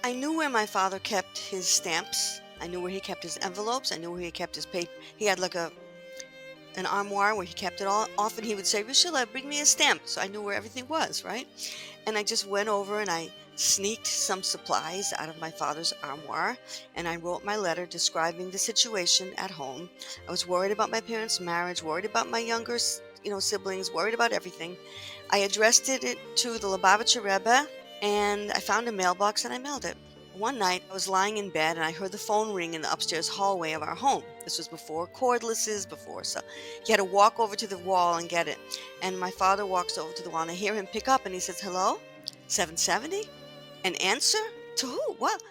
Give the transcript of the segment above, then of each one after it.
I knew where my father kept his stamps. I knew where he kept his envelopes. I knew where he kept his paper. He had like an armoire where he kept it all. Often he would say, Rishila, bring me a stamp. So I knew where everything was, right? And I just went over and I sneaked some supplies out of my father's armoire and I wrote my letter describing the situation at home. I was worried about my parents' marriage, worried about my younger, siblings, worried about everything. I addressed it to the Lubavitcher Rebbe and I found a mailbox and I mailed it. One night, I was lying in bed and I heard the phone ring in the upstairs hallway of our home. This was before cordlesses, so you had to walk over to the wall and get it. And my father walks over to the wall and I hear him pick up and he says, "Hello? 770? An answer? To who? What?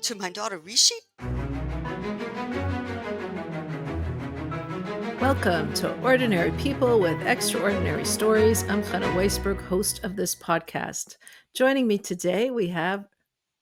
To my daughter Rishi?" Welcome to Ordinary People with Extraordinary Stories. I'm Chana Weisberg, host of this podcast. Joining me today, we have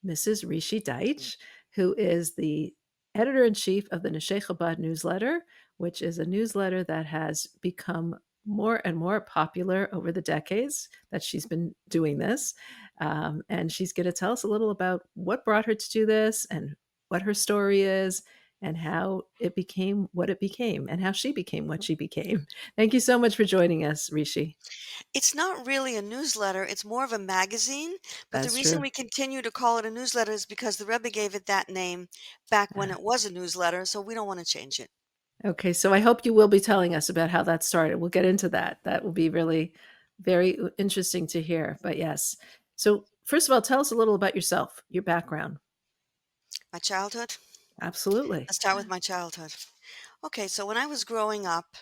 Mrs. Rishe Deitsch, who is the editor-in-chief of the Chabad newsletter, which is a newsletter that has become more and more popular over the decades that she's been doing this. And she's going to tell us a little about what brought her to do this and what her story is and how it became what it became and how she became what she became. Thank you so much for joining us, Rishe. It's not really a newsletter, it's more of a magazine, but the That's reason true. we continue to call it a newsletter is because the Rebbe gave it that name back when Uh, it was a newsletter, so we don't want to change it. Okay, so I hope you will be telling us about how that started. We'll get into that. That will be really very interesting to hear. But yes. So, first of all, tell us a little about yourself, your background. My childhood? Absolutely. Let's start with my childhood. Okay, so when I was growing up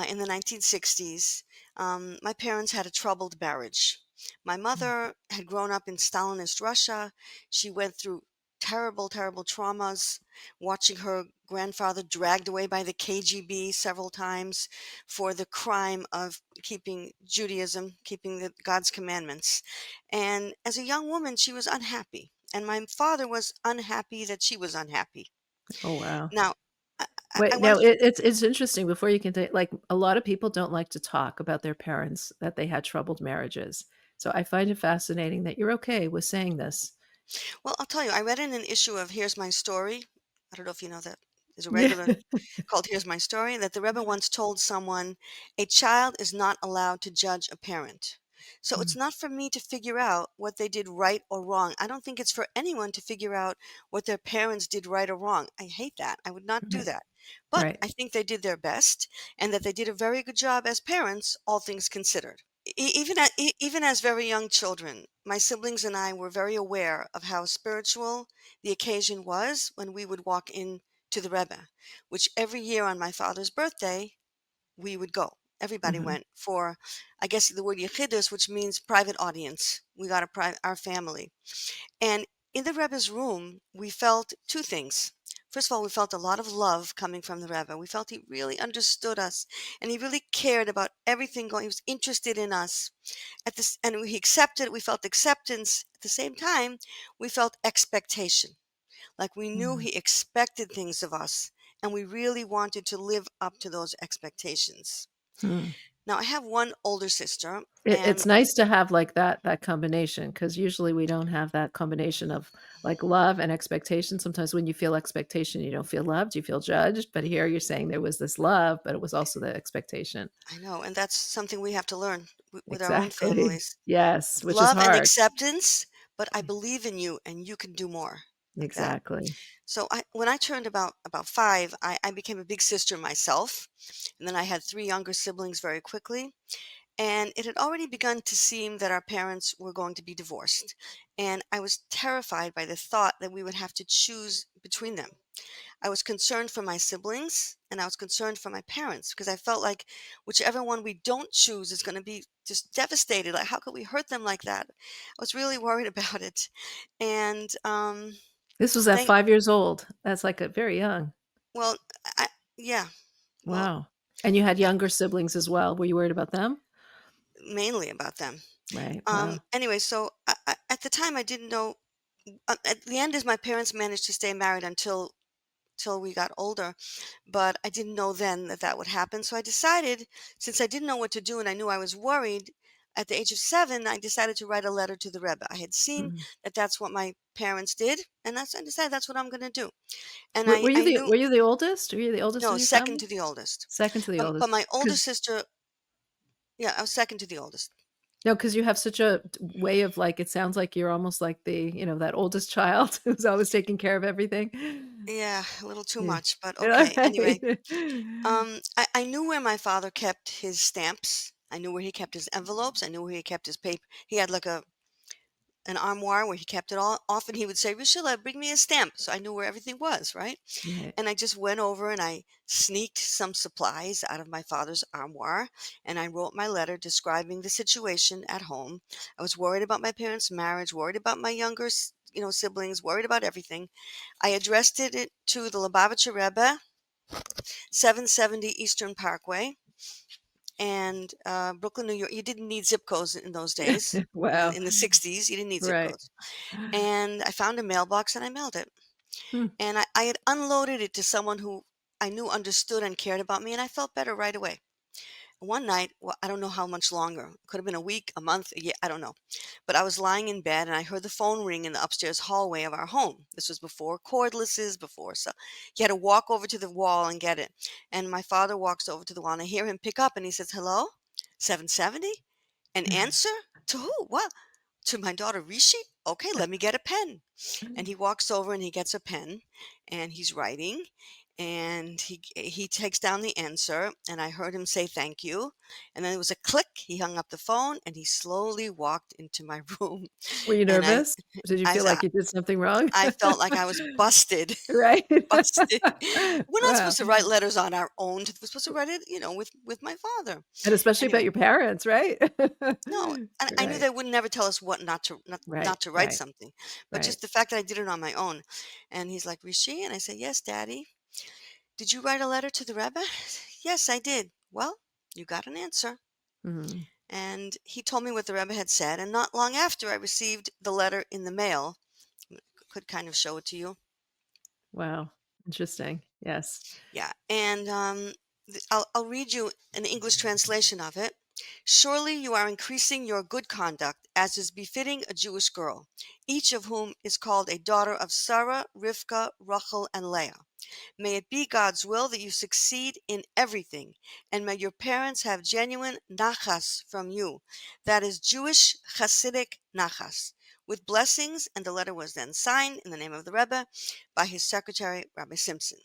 in the 1960s, my parents had a troubled marriage. My mother had grown up in Stalinist Russia. She went through terrible, terrible traumas, watching her grandfather dragged away by the KGB several times for the crime of keeping Judaism, keeping God's commandments. And as a young woman, she was unhappy. And my father was unhappy that she was unhappy. Oh, wow. Now, I Wait, want now to it's interesting. Before you can take, like, a lot of people don't like to talk about their parents that they had troubled marriages. So I find it fascinating that you're okay with saying this. Well, I'll tell you, I read in an issue of Here's My Story. I don't know if you know that. There's a Yeah. regular called Here's My Story that the Rebbe once told someone, a child is not allowed to judge a parent. So it's Mm, not for me to figure out what they did right or wrong. I don't think it's for anyone to figure out what their parents did right or wrong. I hate that. I would not do right. that. But Right. I think they did their best and that they did a very good job as parents, all things considered. Even as very young children, my siblings and I were very aware of how spiritual the occasion was when we would walk in to the Rebbe, which every year on my father's birthday, we would go. Everybody Mhm. went for, I guess the word yechidus, which means private audience. We got our family. And in the Rebbe's room, we felt two things. First of all, we felt a lot of love coming from the Rebbe. We felt he really understood us and he really cared about everything going. He was interested in us. And he accepted, we felt acceptance. At the same time, we felt expectation. Like we knew Mm. he expected things of us and we really wanted to live up to those expectations. Hmm. Now, I have one older sister It's and nice to have, like, that combination because usually we don't have that combination of, like, love and expectation. Sometimes when you feel expectation, you don't feel loved, you feel judged, but here you're saying there was this love, but it was also the expectation. I know, and that's something we have to learn with our own Exactly. families. Yes, which is Love and hard. acceptance, but I believe in you and you can do more, like that. Exactly. So when I turned about 5, I became a big sister myself, and then I had 3 younger siblings very quickly. And it had already begun to seem that our parents were going to be divorced. And I was terrified by the thought that we would have to choose between them. I was concerned for my siblings and I was concerned for my parents because I felt like whichever one we don't choose is going to be just devastated. Like, how could we hurt them like that? I was really worried about it. And This was at thank, 5 years old. That's, like, a very young. well, yeah, well, Wow. And you had younger siblings as well. Were you worried about them? mainly about them. Right. Wow. Anyway, so at the time I didn't know. At the end, is my parents managed to stay married until till we got older, but I didn't know then that that would happen. So I decided, since I didn't know what to do and I knew I was worried, at the age of 7, I decided to write a letter to the Rebbe. I had seen Mhm. that that's what my parents did, and I decided that's what I'm going to do. And Were I knew, were you the oldest? Were you the oldest no, of your second family? to the oldest. Second to the But oldest, my older because sister, yeah, I was second to the oldest. no, because you have such a way of, like, it sounds like you're almost like that oldest child who's always taking care of everything. Yeah, a little too Yeah. much, but Yeah, okay. Anyway, right. I knew where my father kept his stamps. I knew where he kept his envelopes. I knew where he kept his paper. He had like an armoire where he kept it all. Often he would say, "Rishila, bring me a stamp." So I knew where everything was, right? Right. And I just went over and I sneaked some supplies out of my father's armoire and I wrote my letter describing the situation at home. I was worried about my parents' marriage, worried about my younger, siblings, worried about everything. I addressed it to the Lubavitcher Rebbe, 770 Eastern Parkway, and Brooklyn, New York. You didn't need zip codes in those days. Wow. In the 60s, you didn't need zip Right. codes. And I found a mailbox and I mailed it. Hmm. And I had unloaded it to someone who I knew understood and cared about me, and I felt better right away. One night, well, I don't know how much longer. It could have been a week, a month, a year, I don't know. But I was lying in bed and I heard the phone ring in the upstairs hallway of our home. This was before cordlesses, before so you had to walk over to the wall and get it. And my father walks over to the wall and I hear him pick up and he says, "Hello? 770? An answer? To who? What? To my daughter Rishi? Okay, let me get a pen." And he walks over and he gets a pen and he's writing and he takes down the answer and I heard him say thank you. And then there was a click, he hung up the phone and he slowly walked into my room. Were you And nervous? Did you I feel s- like you did something wrong? I felt like I was busted. Right? Busted. We're not Wow. supposed to write letters on our own. We're supposed to write it, with my father. And especially about Anyway, your parents, right? no, and I knew Right. they would never tell us what Right, not to write right, something, but right. just the fact that I did it on my own. And he's like, "Rishi?" And I said, "Yes, Daddy." "Did you write a letter to the Rebbe?" "Yes, I did." "Well, you got an answer." Mhm. And he told me what the Rebbe had said, and not long after I received the letter in the mail. Could kind of show it to you. Wow. Interesting. Yes. Yeah, and I'll read you an English translation of it. "Surely you are increasing your good conduct, as is befitting a Jewish girl, each of whom is called a daughter of Sarah, Rivka, Rachel, and Leah. May it be God's will that you succeed in everything, and may your parents have genuine nachas from you, that is Jewish Hasidic nachas. With blessings," and the letter was then signed in the name of the Rebbe by his secretary, Rabbi Simpson.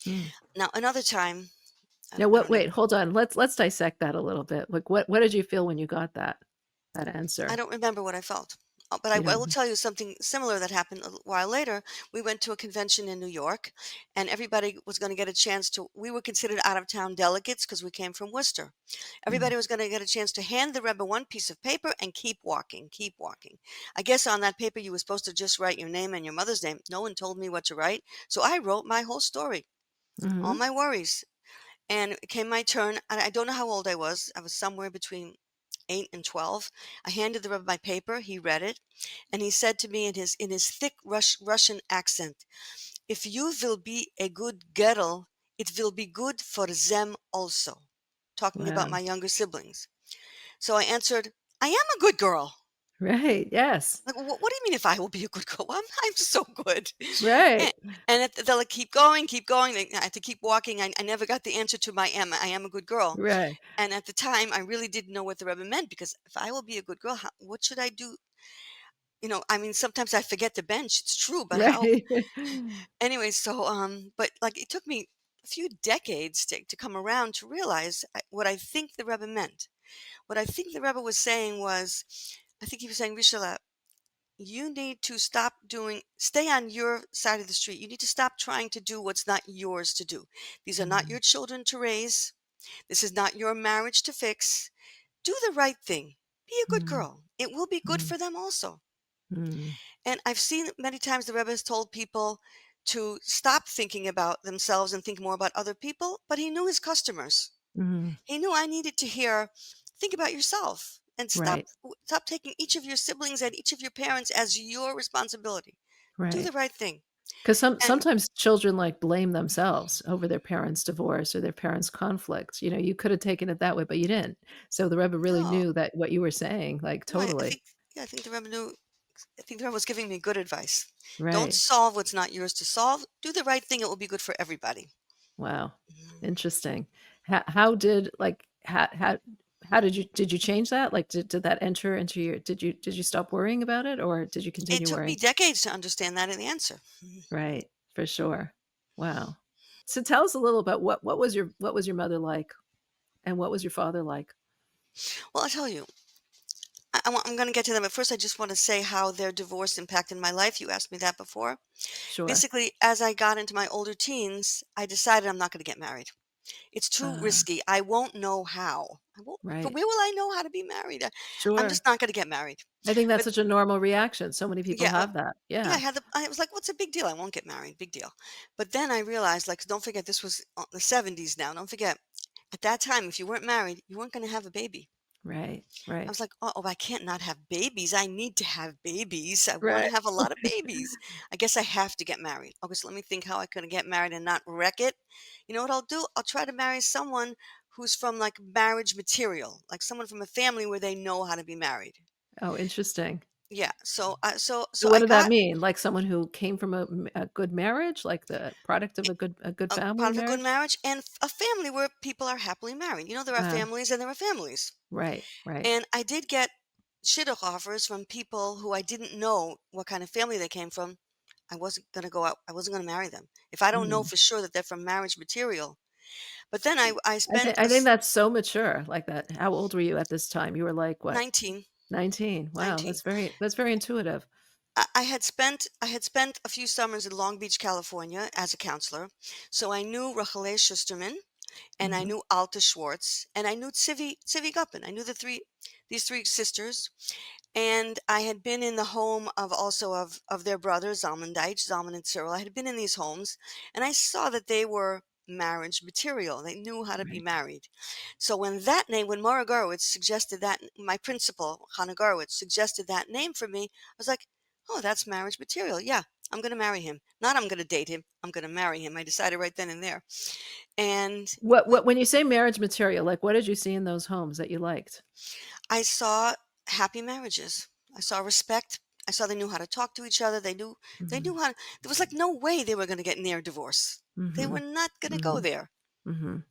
Mm. Now, another time, Now I what don't know. wait, hold on. Let's dissect that a little bit. Like, what did you feel when you got that I answer? don't remember what I felt. But I You will don't tell you something similar that happened a while later. We went to a convention in New York, and everybody was going to get a chance to. We were considered out of town delegates because we came from Worcester. mm, Everybody was going to get a chance to hand the Rebbe one piece of paper and keep walking, keep walking. I guess on that paper you were supposed to just write your name and your mother's name. No one told me what to write, so I wrote my whole story, all mhm. my worries. And it came my turn, and I don't know how old I was. I was somewhere between 8 and 12. I handed the Rebbe my paper. He read it, and he said to me in his thick Russian accent, "If you will be a good girl, it will be good for them also." Talking about Wow. my younger siblings. So I answered, "I am a good girl." Right, yes. Like, what do you mean if I will be a good girl? I'm so good. And, Right. they're like, keep going, keep going. I had to keep walking. I never got the answer to I am a good girl. Right. And at the time, I really didn't know what the Rebbe meant because if I will be a good girl, what should I do? I mean, sometimes I forget to bench. It's true, but how? Right. Anyway, so but like it took me a few decades to come around to realize what I think the Rebbe meant. What I think the Rebbe was saying was, I think he was saying, Rishala, you need to stay on your side of the street. You need to stop trying to do what's not yours to do. These are not Mm, your children to raise. This is not your marriage to fix. Do the right thing. Be a good mm, girl. It will be good mm, for them also. mm, And I've seen many times the Rebbe has told people to stop thinking about themselves and think more about other people, but he knew his customers. mhm. He knew I needed to hear, think about yourself and Right, stop taking each of your siblings and each of your parents as your responsibility. Do the right. right thing. 'Cause And sometimes children, like, blame themselves over their parents' divorce or their parents' conflict, you could have taken it that way, but you didn't. So the Rebbe really no, knew that what you were saying, like, no, I totally. think, yeah, I think the Rebbe was giving me good advice. Don't Right. solve what's not yours to solve. Do the right thing. It will be good for everybody. Wow. Mhm. Interesting. How did, like, how did you change that? Like, did that enter into your did you stop worrying about it, or did you It continue took me worrying? decades to understand that in the answer. Mhm. Right, for sure. Wow. So tell us a little about what was your mother like, and what was your father like? Well, I'll tell you, I'm going to get to them, but first I just want to say how their divorce impacted my life. You asked me that before. Sure. Basically, as I got into my older teens, I decided I'm not going to get married. It's too Uh, risky. I won't know how. I won't, from right. where will I know how to be married? I'm Sure. just not going to get married. I think that's But such a normal reaction. So many people yeah, have that. yeah, Yeah. I was like, what's a big deal? I won't get married. Big deal. But then I realized, like, don't forget, this was the 70s now. Don't forget, at that time, if you weren't married, you weren't going to have a baby. Right. I Right. was like, "Uh-oh, I can't not have babies. I need to have babies. I want Right. to have a lot of babies. I guess I have to get married. Okay, so let me think how I could get married and not wreck it. You know what I'll do? I'll try to marry someone who's from like marriage material, like someone from a family where they know how to be married." Oh, interesting. Yeah. So So what I did that got mean? Like someone who came from a good marriage, like the product of a good a family part of a good marriage? marriage and a family where people are happily married. You know, there are Ah, families and there are families. right, right. And I did get shidduch offers from people who I didn't know what kind of family they came from. I wasn't gonna go out. I wasn't gonna marry them if I don't know Mm. for sure that they're from marriage material. But then I I spent think I think that's so mature, like that. How old were you at this time? You were like, what, 19, 19? Wow, 19. that's very intuitive. I had spent a few summers in Long Beach, California, as a counselor, so I knew Rachele Schusterman and I Mhm, knew Alta Schwartz and I knew Tzivi Guppin. I knew these three sisters. And I had been in the home of also of their brothers, Zalman Deitsch, Zalman and Cyril. I had been in these homes, and I saw that they were marriage material. They knew how to be right. married. So when Mara Garowitz suggested that, my principal, Hannah Garowitz, suggested that name for me, I was like, oh, that's marriage material. Yeah, I'm going to marry him. Not I'm going to date him. I'm going to marry him. I decided right then and there. And we, When you say marriage material, like, what did you see in those homes that you liked? I saw happy marriages. I saw respect. I saw they knew how to talk to each other. They Mhm, knew how to, there was like no way they were going to get near divorce. They were mhm, not going to go mhm, there. mhm.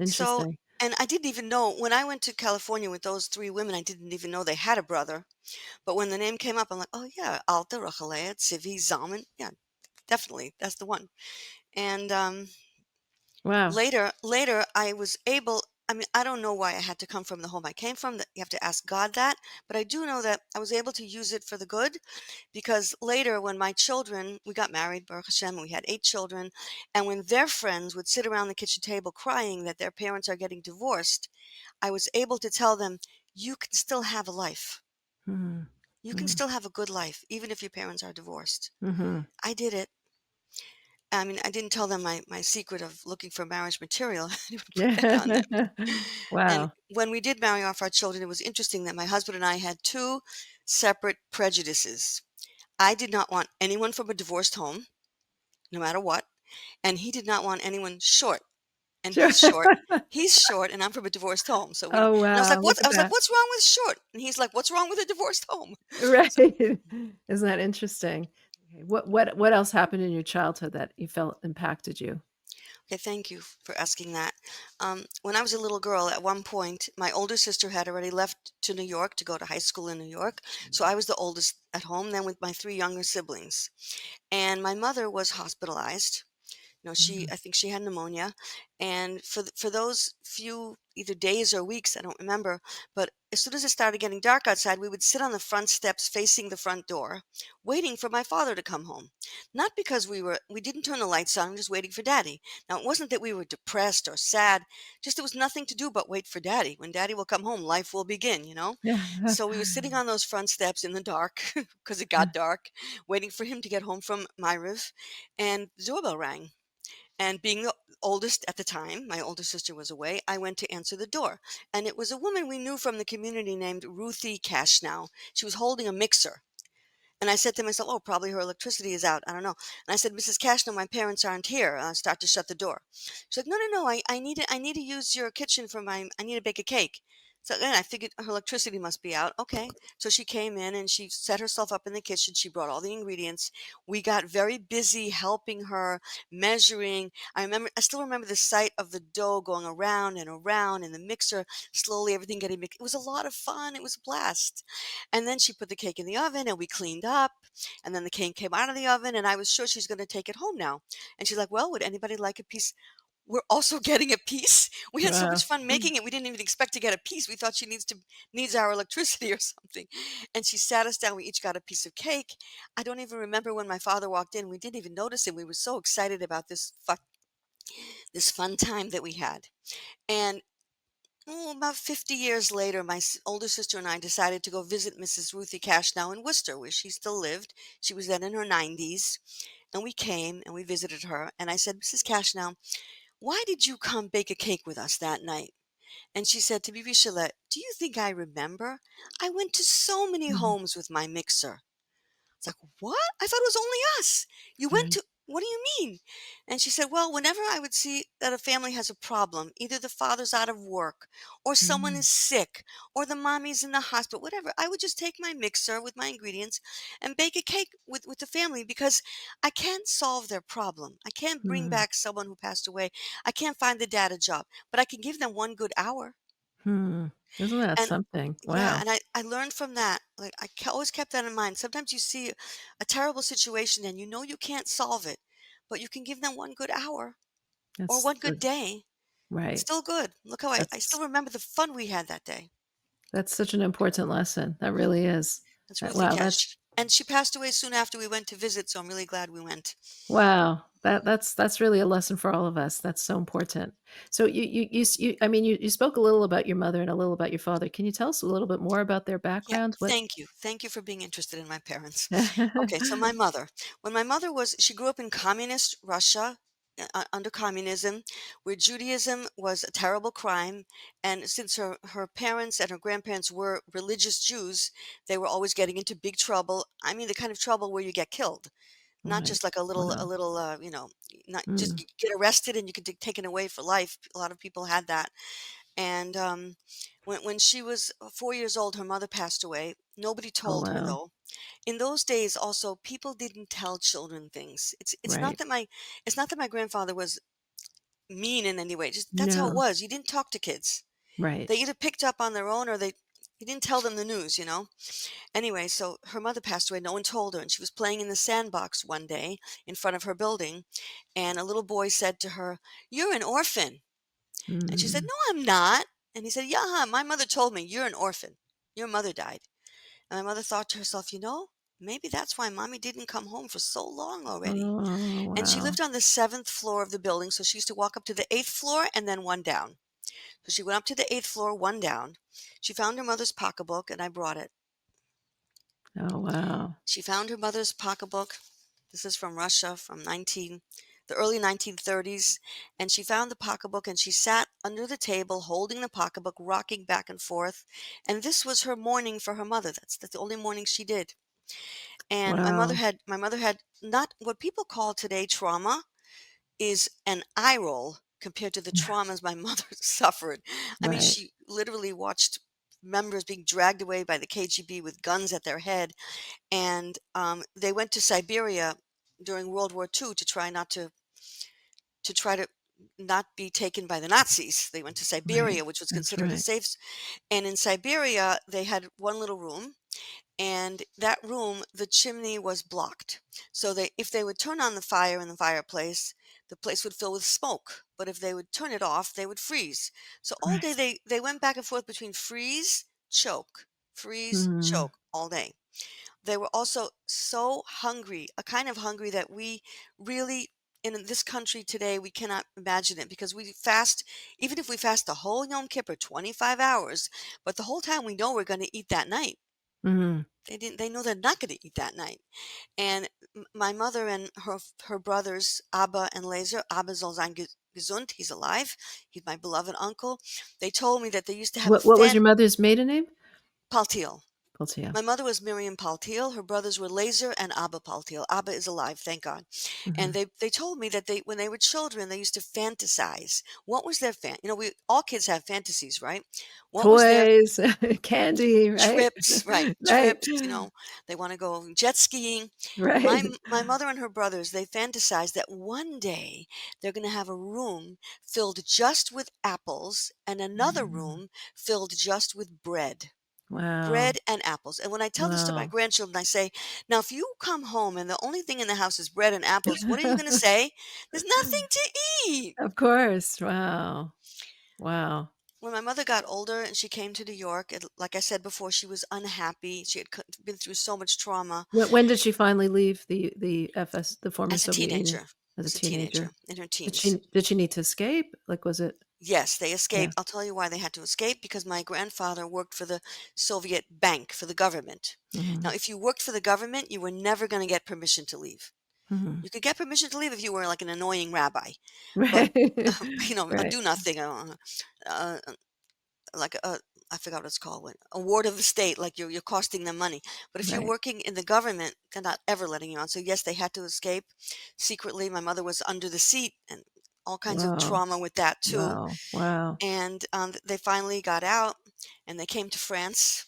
So, Interesting. and I didn't even know when I went to California with those three women, I didn't even know they had a brother. But when the name came up, I'm like, oh yeah, Alta, Rachalea, Tzivi, Zalman. Yeah, definitely. That's the one. And Wow. later, I was able. I mean, I don't know why I had to come from the home I came from. That you have to ask God that, but I do know that I was able to use it for the good, because later, when my children, we got married, Baruch Hashem, and we had 8 children, and when their friends would sit around the kitchen table crying that their parents are getting divorced, I was able to tell them, you can still have a life. Mhm, You can mhm, still have a good life, even if your parents are divorced. mhm. I did it. I mean, I didn't tell them my secret of looking for marriage material. I didn't put that on them. And Wow. when we did marry off our children, it was interesting that my husband and I had two separate prejudices. I did not want anyone from a divorced home, no matter what, and he did not want anyone short. And Sure. he's short, and I'm from a divorced home. So we, Oh, and wow, look I at was like, that. what's wrong with short? And he's like, what's wrong with a divorced home? Right. So, Isn't that interesting? Okay, what else happened in your childhood that you felt impacted you? okay, thank you for asking that. When I was a little girl, at one point, my older sister had already left to New York to go to high school in New York. So I was the oldest at home, then with my three younger siblings. And my mother was hospitalized. Mhm, I think she had pneumonia, and for those few either days or weeks, I don't remember, but as soon as it started getting dark outside, we would sit on the front steps facing the front door, waiting for my father to come home. Not because we didn't turn the lights on, just waiting for Daddy. Now, it wasn't that we were depressed or sad, just there was nothing to do but wait for Daddy. When Daddy will come home, life will begin, you know? yeah. So we were sitting on those front steps in the dark because it got dark, waiting for him to get home from Myriv, and the doorbell rang. And being the oldest at the time, my older sister was away, I went to answer the door. And it was a woman we knew from the community named Ruthie Cashnow. She was holding a mixer. And I said to myself, "Oh, probably her electricity is out. I don't know." And I said, "Mrs. Cashner, my parents aren't here." And I start to shut the door. She's like, "No, no, no. I need to use your kitchen for my. I need to bake a cake." So then I figured her electricity must be out. Okay. So she came in and she set herself up in the kitchen. She brought all the ingredients. We got very busy helping her, measuring. I still remember the sight of the dough going around in the mixer, slowly everything getting mixed. It was a lot of fun. It was a blast. And then she put the cake in the oven and we cleaned up. And then the cake came out of the oven and I was sure she's going to take it home now. And she's like, "Well, would anybody like a piece?" We're also getting a piece. We had so much Wow. fun making it. We didn't even expect to get a piece. We thought she needs our electricity or something. And she sat us down. We each got a piece of cake. I don't even remember when my father walked in. We didn't even notice him. We were so excited about this fun time that we had. And about 50 years later, my older sister and I decided to go visit Mrs. Ruthie Cash now in Worcester, where she still lived. She was then in her 90s. And we came and we visited her. And I said, "Mrs. Cash now, why did you come bake a cake with us that night?" And she said to me, "Richelette, do you think I remember? I went to so many Mhm. homes with my mixer." It's like, "What? I thought it was only us. You went Right. to, what do you mean?" And she said, "Well, whenever I would see that a family has a problem, either the father's out of work, or someone Mm, is sick, or the mommy's in the hospital, whatever, I would just take my mixer with my ingredients and bake a cake with the family because I can't solve their problem. I can't bring mm, back someone who passed away. I can't find the dad a job, but I can give them one good hour." hmm. Isn't that And something? yeah, Wow. and I learned from that. Like always kept that in mind. Sometimes you see a terrible situation and you know you can't solve it, but you can give them one good hour or That's one good the day. It's right. still good. Look how I That's still remember the fun we had that day. that's such an important lesson. That really is. That's Ruthie Wow, that's Cash. And she passed away soon after we went to visit, so I'm really glad we went. wow. That's really a lesson for all of us. That's so important. So I mean, you spoke a little about your mother and a little about your father. Can you tell us a little bit more about their Yeah, background? What thank you. Thank you for being interested in my parents. Okay, so my mother. When my mother was, she grew up in communist Russia, under communism, where Judaism was a terrible crime. And since her parents and her grandparents were religious Jews, they were always getting into big trouble. I mean, the kind of trouble where you get killed, not Right. just like a Wow. little, not just Mm. get arrested and you could be taken away for life. A lot of people had that. And when she was 4 years old, her mother passed away. Nobody Oh, told her wow. though. In those days, also people didn't tell children things. Right. It's not that my grandfather was mean in any way. Just that's how it No. was. You didn't talk to kids. Right. They either picked up on their own or they you didn't tell them the news. You know. Anyway, so her mother passed away. No one told her, and she was playing in the sandbox one day in front of her building, and a little boy said to her, "You're an orphan." And she said, Mm. "No, I'm not." And he said, "Yeah, my mother told me you're an orphan. Your mother died." And my mother thought to herself, maybe that's why mommy didn't come home for so long already. Oh, And she wow. lived on the seventh floor of the building. So she used to walk up to the eighth floor and then one down. So she went up to the eighth floor, one down. She found her mother's pocketbook and I brought it. Oh, wow. She found her mother's pocketbook. This is from Russia from the early 1930s. And she found the pocketbook and she sat under the table holding the pocketbook, rocking back and forth. And this was her mourning for her mother. That's the only mourning she did. And Wow. my mother had not what people call today trauma is an eye roll compared to the traumas my mother suffered. I mean, Right. she literally watched members being dragged away by the KGB with guns at their head, and they went to Siberia during World War II to try to not be taken by the Nazis. They went to Right. Siberia, which was That's considered a right. safe. And in Siberia, they had one little room, and that room, the chimney was blocked. So if they would turn on the fire in the fireplace, the place would fill with smoke. But if they would turn it off, they would freeze. So all day Right. they went back and forth between freeze, Mm. choke all day. They were also so hungry, a kind of hungry that we really in this country today we cannot imagine it because we fast even if we fast the whole Yom Kippur 25 hours, but the whole time we know we're going to eat that night. Mhm. They know they're not going to eat that night. And my mother and her brothers Abba and Laser, Abba soll sein gesund, he's alive. He's my beloved uncle. They told me that they used to have a What was fan your mother's maiden name? Paltiel. Paltiel. My mother was Miriam Paltiel. Her brothers were Laser and Abba Paltiel. Abba is alive, thank God. And Mhm. they told me that when they were children, they used to fantasize. What was their we all kids have fantasies, right? What was their Toys, candy, right? trips, right, Right. trips, they wanna go jet skiing. Right. My mother and her brothers, they fantasized that one day they're gonna have a room filled just with apples and another Mm. room filled just with bread. Wow. Bread and apples, and when I tell this to my Wow. grandchildren, I say, "Now, if you come home and the only thing in the house is bread and apples, what are you gonna say? There's nothing to eat." Of course. Wow. Wow. When my mother got older and she came to New York, and like I said before, she was unhappy. She had been through so much trauma When did she finally leave the FS, the former as a Soviet Union, teenager. as a As a teenager? teenager in her Did teens. she need to escape? Like, was it Yes, they yeah. escaped. I'll tell you why they had to escape because my grandfather worked for the Soviet bank, for the government. Now, Mhm. if you worked for the government, you were never going to get permission to leave. Mhm. You could get permission to leave if you were like an annoying rabbi, but Right. a Right. do nothing, uh, like a I forgot what it's called, a ward of the state, like you're costing them money. But if you're Right. working in the government, they're not ever letting you on. So yes, they had to escape secretly. My mother was under the seat and all kinds of Wow. trauma with that too. Wow. Wow. And they finally got out and they came to France.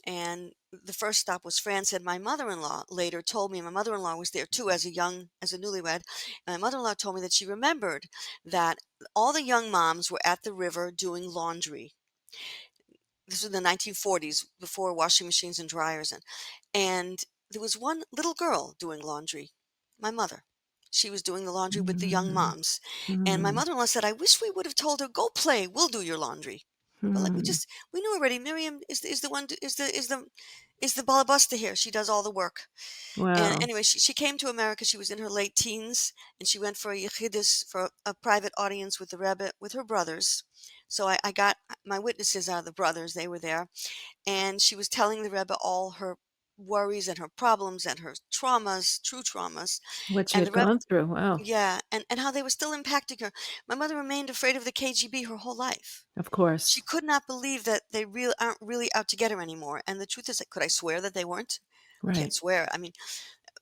And the first stop was France. And my mother-in-law later told me, my mother-in-law was there too as a newlywed. And my mother-in-law told me that she remembered that all the young moms were at the river doing laundry. This was in the 1940s, before washing machines and dryers. And there was one little girl doing laundry, my mother. She was doing the laundry with the young Mm. moms. And my Mm. mother-in-law said, I wish we would have told her, go play, we'll do your laundry. But like Mm. we knew already. Miriam is the one is the balabusta here. She does all the work. And Wow. anyway, she came to America. She was in her late teens, and she went for a yechidus for a private audience with the Rebbe with her brothers. So I got my witnesses are the brothers. They were there, and she was telling the Rebbe all her worries and her problems and her traumas, true traumas. What she And the had Rebbe, gone through. Wow. yeah, and how they were still impacting her. My mother remained afraid of the KGB her whole life. Of She course. could not believe that they aren't really out to get her anymore. And the truth is, could I swear that they weren't? Can't Right. swear. I mean,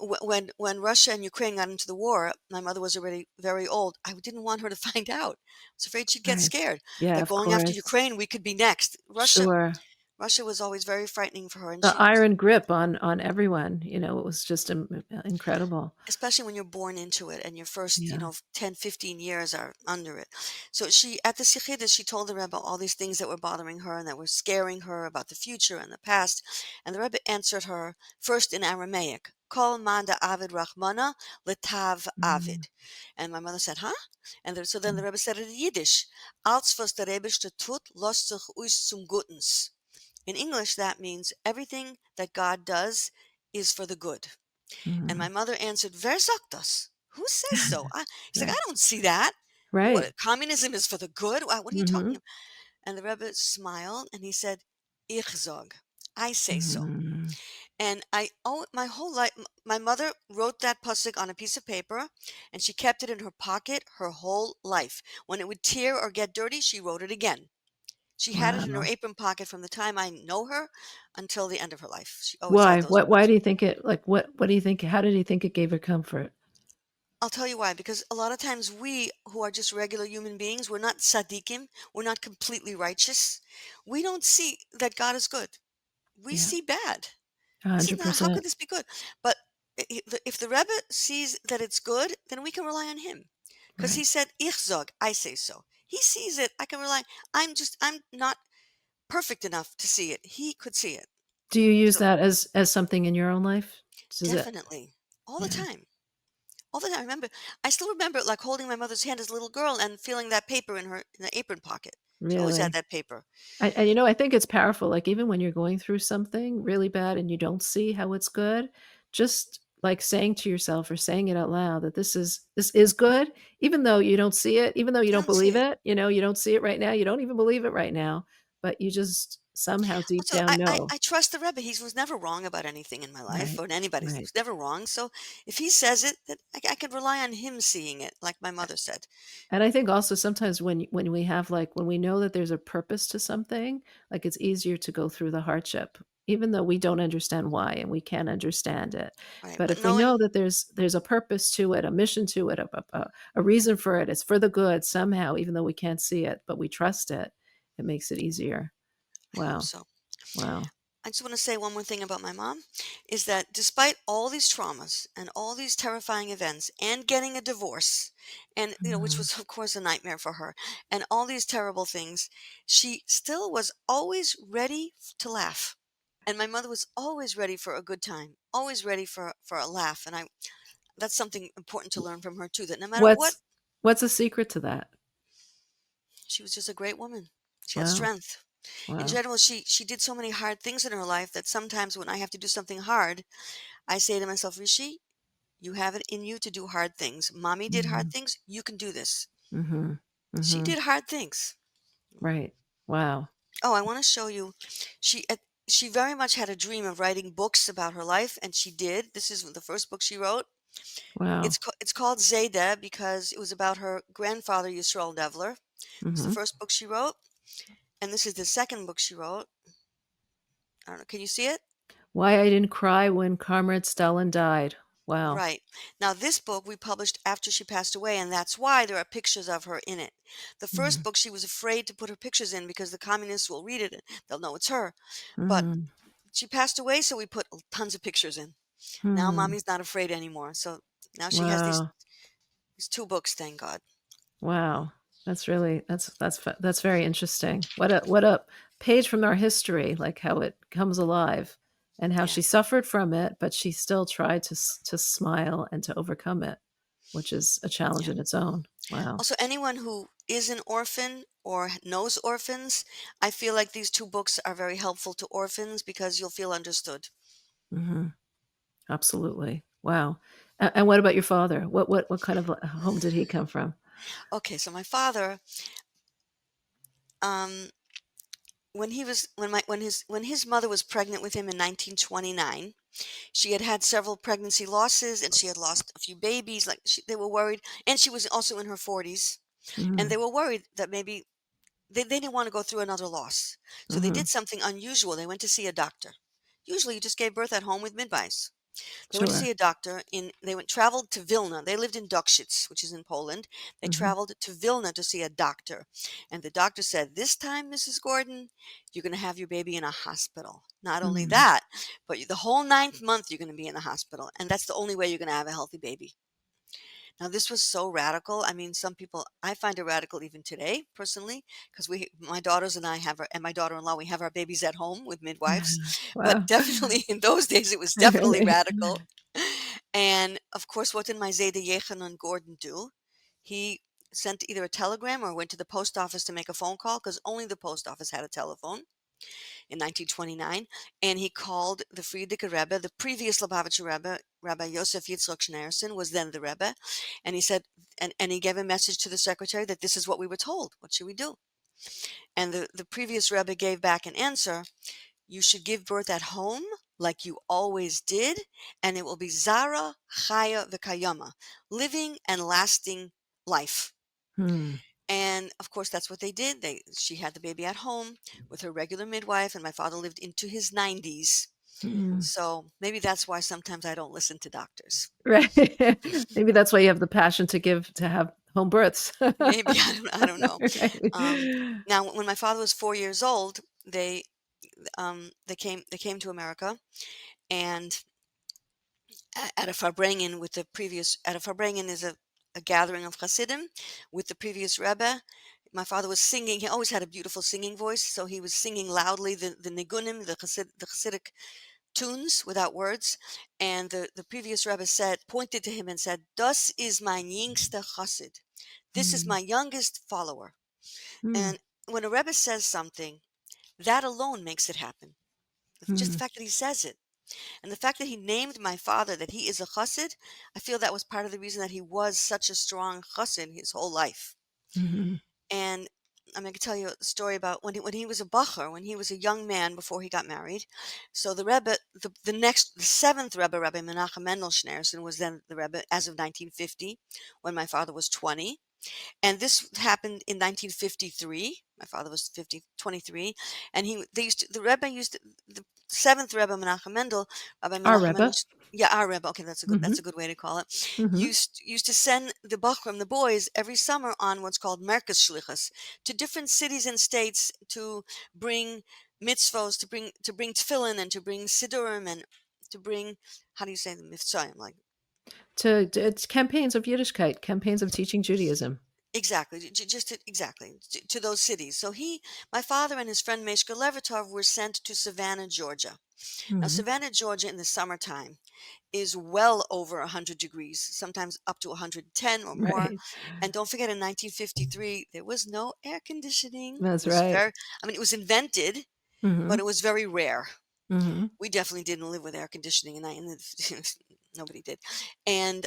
when Russia and Ukraine got into the war, my mother was already very old. I didn't want her to find out. I was afraid she'd get Right. scared. Yeah, Like of going after course. Ukraine, we could be next. Sure. Russia was always very frightening for her, and The she was, iron grip on everyone, it was just incredible. especially when you're born into it and your first, Yeah. 10, 15 years are under it. So at the Sichidus, she told the Rebbe all these things that were bothering her and that were scaring her about the future and the past. And the Rebbe answered her first in Aramaic, Kol man da Avid Rachmana letav Mhm. Avid. And my mother said, huh? And so then the Mm. Rebbe said it in Yiddish, Als was der Rebbe tut, lost sich us zum Gutens. In English, that means everything that God does is for the good. And my Mhm. mother answered, Wer sagt das? Who says so? He's like, I Right. don't see that. Right. What, communism is for the good? What are you talking Mhm. about? And the Rebbe smiled and he said, Ich sag, I say so. Mhm. And I owe it my whole life. My mother wrote that pasuk on a piece of paper and she kept it in her pocket her whole life. When it would tear or get dirty, she wrote it again. She had it in her Wow. apron pocket from the time I know her until the end of her life. She always Why? had those Why words. do you think it like, what do you think how did he think it gave her comfort? I'll tell you why, because a lot of times we who are just regular human beings, we're not tzaddikim, we're not completely righteous. We don't see that God is good. We Yeah. see bad. We see, now, how 100%. could this be good? But if the Rebbe sees that it's good, then we can rely on him. Because he Right. said, Ich sag, I say so. He sees it, I can rely. I'm not perfect enough to see it. He could see it. Do you use So that as something in your own life? Does it definitely, all the yeah, time. All the time. I still remember like holding my mother's hand as a little girl and feeling that paper in the apron pocket. She always had really? that paper. And, I think it's powerful, like, even when you're going through something really bad and you don't see how it's good, just, like, saying to yourself or saying it out loud that this is good, even though you don't see it, even though you I don't don't see believe it. it, you don't see it right now, you don't even believe it right now, but you just somehow deep Also, down know. I trust the Rebbe. He was never wrong about anything in my life Right, or in anybody's. He right. was never wrong. So if he says it, that I can rely on him seeing it, like my mother said. And I think also sometimes when we have, like when we know that there's a purpose to something, like, it's easier to go through the hardship. even though we don't understand why and we can't understand it. right. But But if we know knowing, that there's a purpose to it, a mission to it, a reason for it, it's for the good somehow, even though we can't see it, but we trust it, it makes it easier. I hope Wow. so. Wow. I just want to say one more thing about my mom is that despite all these traumas and all these terrifying events and getting a divorce, and which Mhm. was of course a nightmare for her, and all these terrible things, she still was always ready to laugh. And my mother was always ready for a good time, always ready for a laugh. And I that's something important to learn from her too, that no matter what, What's what's a secret to that? she was just a great woman. She had Wow. strength. In Wow. general, she did so many hard things in her life that sometimes when I have to do something hard, I say to myself, Rishi, you have it in you to do hard things. Mommy did hard Mhm. things. You can do this. Mhm. She Mhm. did hard things. Right. Wow. Oh, I want to show you. She uh, she very much had a dream of writing books about her life, and she did. This is the first book she wrote. Wow. It's called Zayda because it was about her grandfather Yisrael Devler. It was the Mhm. first book she wrote, and this is the second book she wrote. I don't know. Can you see it? Why I Didn't Cry When Comrade Stalin Died. Wow. Right. Now, this book we published after she passed away, and that's why there are pictures of her in it. The first Mhm. book, she was afraid to put her pictures in because the communists will read it and they'll know it's her. But Mhm. she passed away, so we put tons of pictures in. Now, Hmm. mommy's not afraid anymore. So now she has Wow. these two books, thank God. Wow. That's really that's very interesting. What a page from our history, like how it comes alive and how Yeah. she suffered from it, but she still tried to smile and to overcome it, which is a challenge Yeah. in its own. Wow. Also, anyone who is an orphan or knows orphans, I feel like these two books are very helpful to orphans because you'll feel understood. Mhm. Absolutely. Wow. And what about your father? What kind of a home did he come from? Okay, so my father, um, when his mother was pregnant with him in 1929, she had had several pregnancy losses and she had lost a few babies. Like they were worried, and she was also in her 40s, and Mhm. they were worried that maybe they didn't want to go through another loss. So they Mhm. did something unusual. They went to see a doctor. Usually, you just gave birth at home with midwives. They went to Sure. see a doctor traveled to Vilna. They lived in Dokshitz, which is in Poland. They Mhm. traveled to Vilna to see a doctor. And the doctor said, "This time, Mrs. Gordon, you're going to have your baby in a hospital. Not only Mhm. that, but the whole ninth month you're going to be in the hospital. And that's the only way you're going to have a healthy baby." Now, this was so radical. I mean, some people, I find it radical even today, personally, because my daughters and I and my daughter-in-law, we have our babies at home with midwives. But Wow. definitely in those days, it was definitely radical. And of course, what did my Zayda Yechanan Gordon do? He sent either a telegram or went to the post office to make a phone call because only the post office had a telephone in 1929. And he called the Frierdiker Rebbe, the previous Lubavitcher Rebbe, Rabbi Yosef Yitzchok Schneerson was then the Rebbe. And he said, and he gave a message to the secretary that this is what we were told. What should we do? And the previous Rebbe gave back an answer. You should give birth at home like you always did, and it will be Zara, Chaya, V'Kayama, living and lasting life. Hmm. And of course, that's what they did. She had the baby at home with her regular midwife, and my father lived into his 90s. Hmm. So maybe that's why sometimes I don't listen to doctors. Right. Maybe that's why you have the passion to have home births. Maybe I don't know. Right. Um, Now, when my father was 4 years old, they came to America, and at a Farbrengen with the previous at a Farbrengen is a gathering of Hasidim with the previous Rebbe. My father was singing. He always had a beautiful singing voice, so he was singing loudly the nigunim, the Hasidic tunes without words. And the previous Rebbe pointed to him and said, "Das is mein jüngster Chassid. This is Hmm. my youngest follower." Hmm. And when a Rebbe says something, that alone makes it happen. Just Hmm. the fact that he says it. And the fact that he named my father that he is a chassid, I feel that was part of the reason that he was such a strong chassid his whole life. Mhm. And I'm going to tell you a story about when he was a bacher, when he was a young man before he got married. So the Rebbe, the seventh Rebbe Menachem Mendel Schneerson was then the Rebbe as of 1950, when my father was 20. And this happened in 1953. My father was 23, and the Rebbe used the seventh Rebbe Menachem Mendel, Rabbi Our Menachem Mendel. Rebbe. Yeah, our Rebbe. Okay, Hmm. that's a good way to call it. Hmm. Used to send the Bachram, the boys, every summer on what's called Merkez Shlichus to different cities and states to bring mitzvos, to bring tefillin and to bring siddurim and to bring, how do you say the mitzvahim, like. It's campaigns of Yiddishkeit, campaigns of teaching Judaism. Exactly, exactly to those cities. So my father and his friend Meshka Levitov were sent to Savannah, Georgia. Now, Hmm. Savannah, Georgia, in the summertime is well over 100 degrees, sometimes up to 110 or more. Right. And don't forget, in 1953, there was no air conditioning. It That's was right. very, I mean, it was invented, Hmm. but it was very rare. Hmm. We definitely didn't live with air conditioning, nobody did. And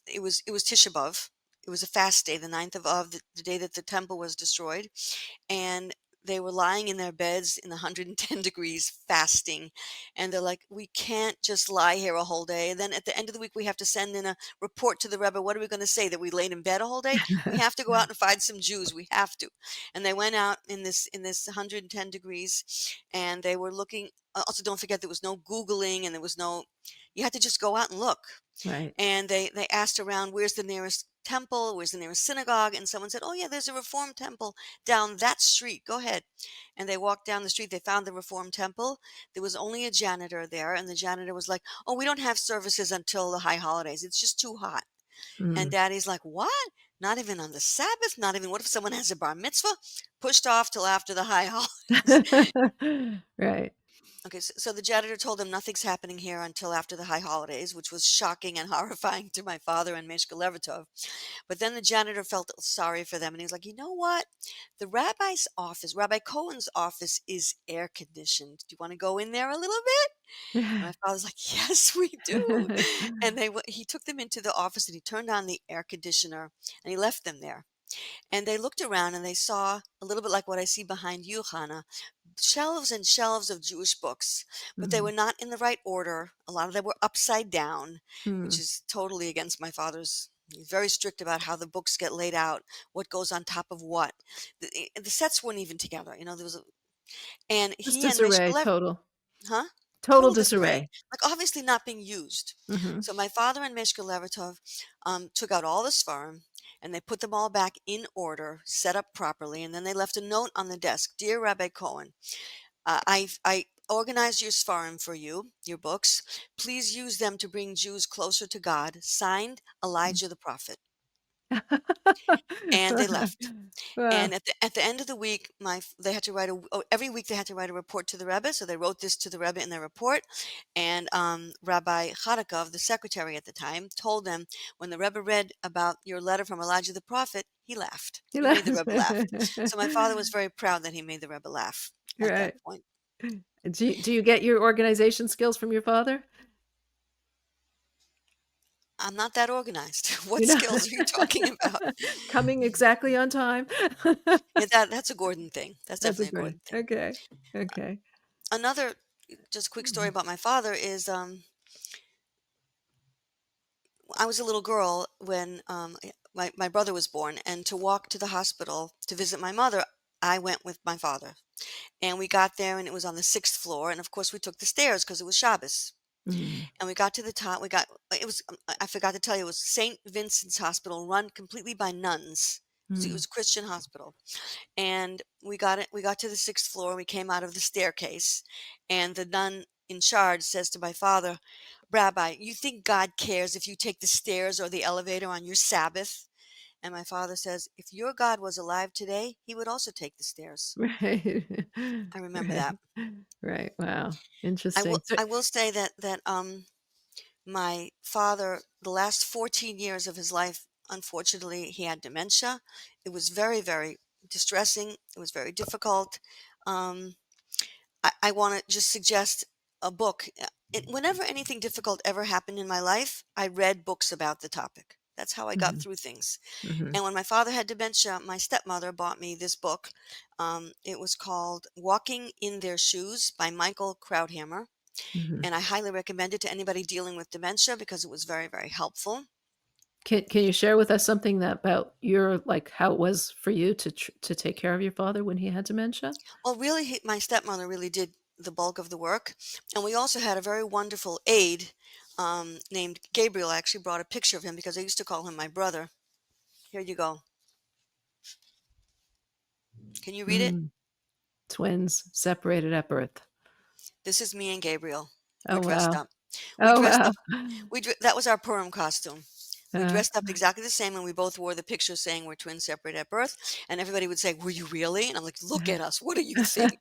it was Tisha B'av. It was a fast day, the ninth of Av, the day that the temple was destroyed, and they were lying in their beds in 110 degrees fasting, and they're like, we can't just lie here a whole day, and then at the end of the week we have to send in a report to the Rebbe. What are we going to say, that we laid in bed a whole day? We have to go out and find some Jews, we have to. And they went out in this 110 degrees, and they were looking. Also, don't forget, there was no googling, and there was no, you had to just go out and look. Right. And they asked around, where's the nearest temple, where's the nearest synagogue, and someone said, oh yeah, there's a reform temple down that street, go ahead. And they walked down the street, they found the reform temple. There was only a janitor there, and the janitor was like, oh, we don't have services until the high holidays, it's just too hot. And Mm. daddy's like, what? Not even on the Sabbath? Not even, what if someone has a bar mitzvah? Pushed off till after the high holidays. Right. Okay, so the janitor told him nothing's happening here until after the high holidays, which was shocking and horrifying to my father and Meshka Levertov. But then the janitor felt sorry for them, and he was like, you know what? The rabbi's office, Rabbi Cohen's office, is air conditioned. Do you want to go in there a little bit? And my father's like, yes, we do. And he took them into the office, and he turned on the air conditioner, and he left them there. And they looked around, and they saw a little bit like what I see behind you, Hannah, shelves and shelves of Jewish books, but they Mhm. were not in the right order. A lot of them were upside down, which Mm. is totally against my father's. He's very strict about how the books get laid out, what goes on top of what. The sets weren't even together. There was and Just he and disarray, Meshkalev, total. huh? Total Total disarray, disarray. like obviously not being used. Mhm. So my father and Meshka Levertov took out all the svarim, and they put them all back in order, set up properly, and then they left a note on the desk: Dear Rabbi Cohen, I organized your Sfarim for you, your books. Please use them to bring Jews closer to God. Signed, Mm. Elijah the Prophet. And they left. Wow. And at the end of the week, they had to every week they had to write a report to the Rebbe. So they wrote this to the Rebbe in their report. And Rabbi Chadakov, the secretary at the time, told them, when the Rebbe read about your letter from Elijah the Prophet, he laughed. He He made the laughs. Rebbe laugh. So my father was very proud that he made the Rebbe laugh at that Right. point. Do you get your organization skills from your father? I'm not that organized. What You know? skills are you talking about? Coming exactly on time? Yeah, that's a Gordon thing. That's That's a definitely a great. Gordon thing. Okay. Okay. Another just quick story Mhm. about my father is I was a little girl when my brother was born, and to walk to the hospital to visit my mother, I went with my father. And we got there, and it was on the sixth floor. And of course, we took the stairs because it was Shabbos. Mm. And we got to the top. It was, I forgot to tell you, it was St. Vincent's Hospital, run completely by nuns. It was Mm. a Christian hospital. And we got to the sixth floor, and we came out of the staircase, and the nun in charge says to my father, Rabbi, you think God cares if you take the stairs or the elevator on your Sabbath? And my father says, if your God was alive today, he would also take the stairs. Right. I remember Right. that. Right. Wow. I will Interesting. So I will say that my father, the last 14 years of his life, unfortunately, he had dementia. It was very, very distressing. It was very difficult. Um, I want to just suggest a book. Whenever anything difficult ever happened in my life, I read books about the topic. That's how I got Mhm. through things. Mhm. And when my father had dementia, my stepmother bought me this book. It was called Walking in Their Shoes by Michael Krauthammer. Mhm. And I highly recommend it to anybody dealing with dementia because it was very, very helpful. Can you share with us something that about your like how it was for you to take care of your father when he had dementia? Well, really, my stepmother really did the bulk of the work, and we also had a very wonderful aide named Gabriel. I actually brought a picture of him because I used to call him my brother. Here you go. Can you read it? Mm, twins separated at birth. This is me and Gabriel. We're Oh dressed wow. up. We Oh dressed wow. up. That was our Purim costume. We Uh, dressed up exactly the same, and we both wore the picture saying we're twins separated at birth. And everybody would say, "Were you really?" And I'm like, "Look at us. What do you think?"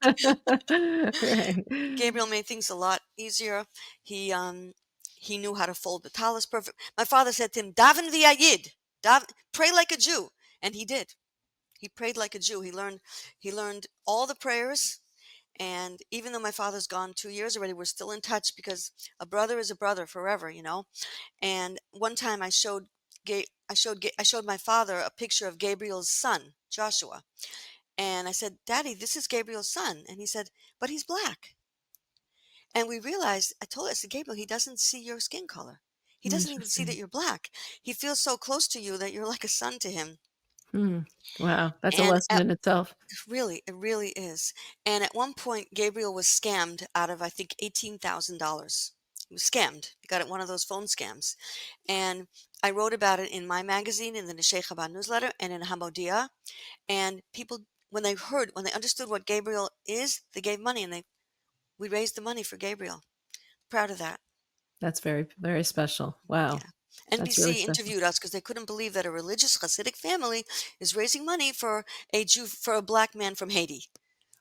right. Gabriel made things a lot easier. He um he knew how to fold the talis perfect. My father said to him, "Daven v'yayid, pray like a Jew," and he did. He prayed like a Jew. He learned all the prayers. And even though my father's gone 2 years already, we're still in touch because a brother is a brother forever, you know. And one time I showed my father a picture of Gabriel's son, Joshua, and I said, "Daddy, this is Gabriel's son," and he said, "But he's black." And we realized, I said, "Gabriel, he doesn't see your skin color. He doesn't even see that Interesting. you're black. He feels so close to you that you're like a son to him." Hmm. Wow, that's a And lesson in itself. really, it really is. And at one point, Gabriel was scammed out of, I think, $18,000. He was scammed. He got it one of those phone scams. And I wrote about it in my magazine, in the Neshei Chabad newsletter, and in Hamodia. And people, when they understood what Gabriel is, they gave money, and we raised the money for Gabriel. Proud of that. That's very, very special. Wow. Yeah. That's really NBC special. interviewed us because they couldn't believe that a religious Hasidic family is raising money for a black man from Haiti.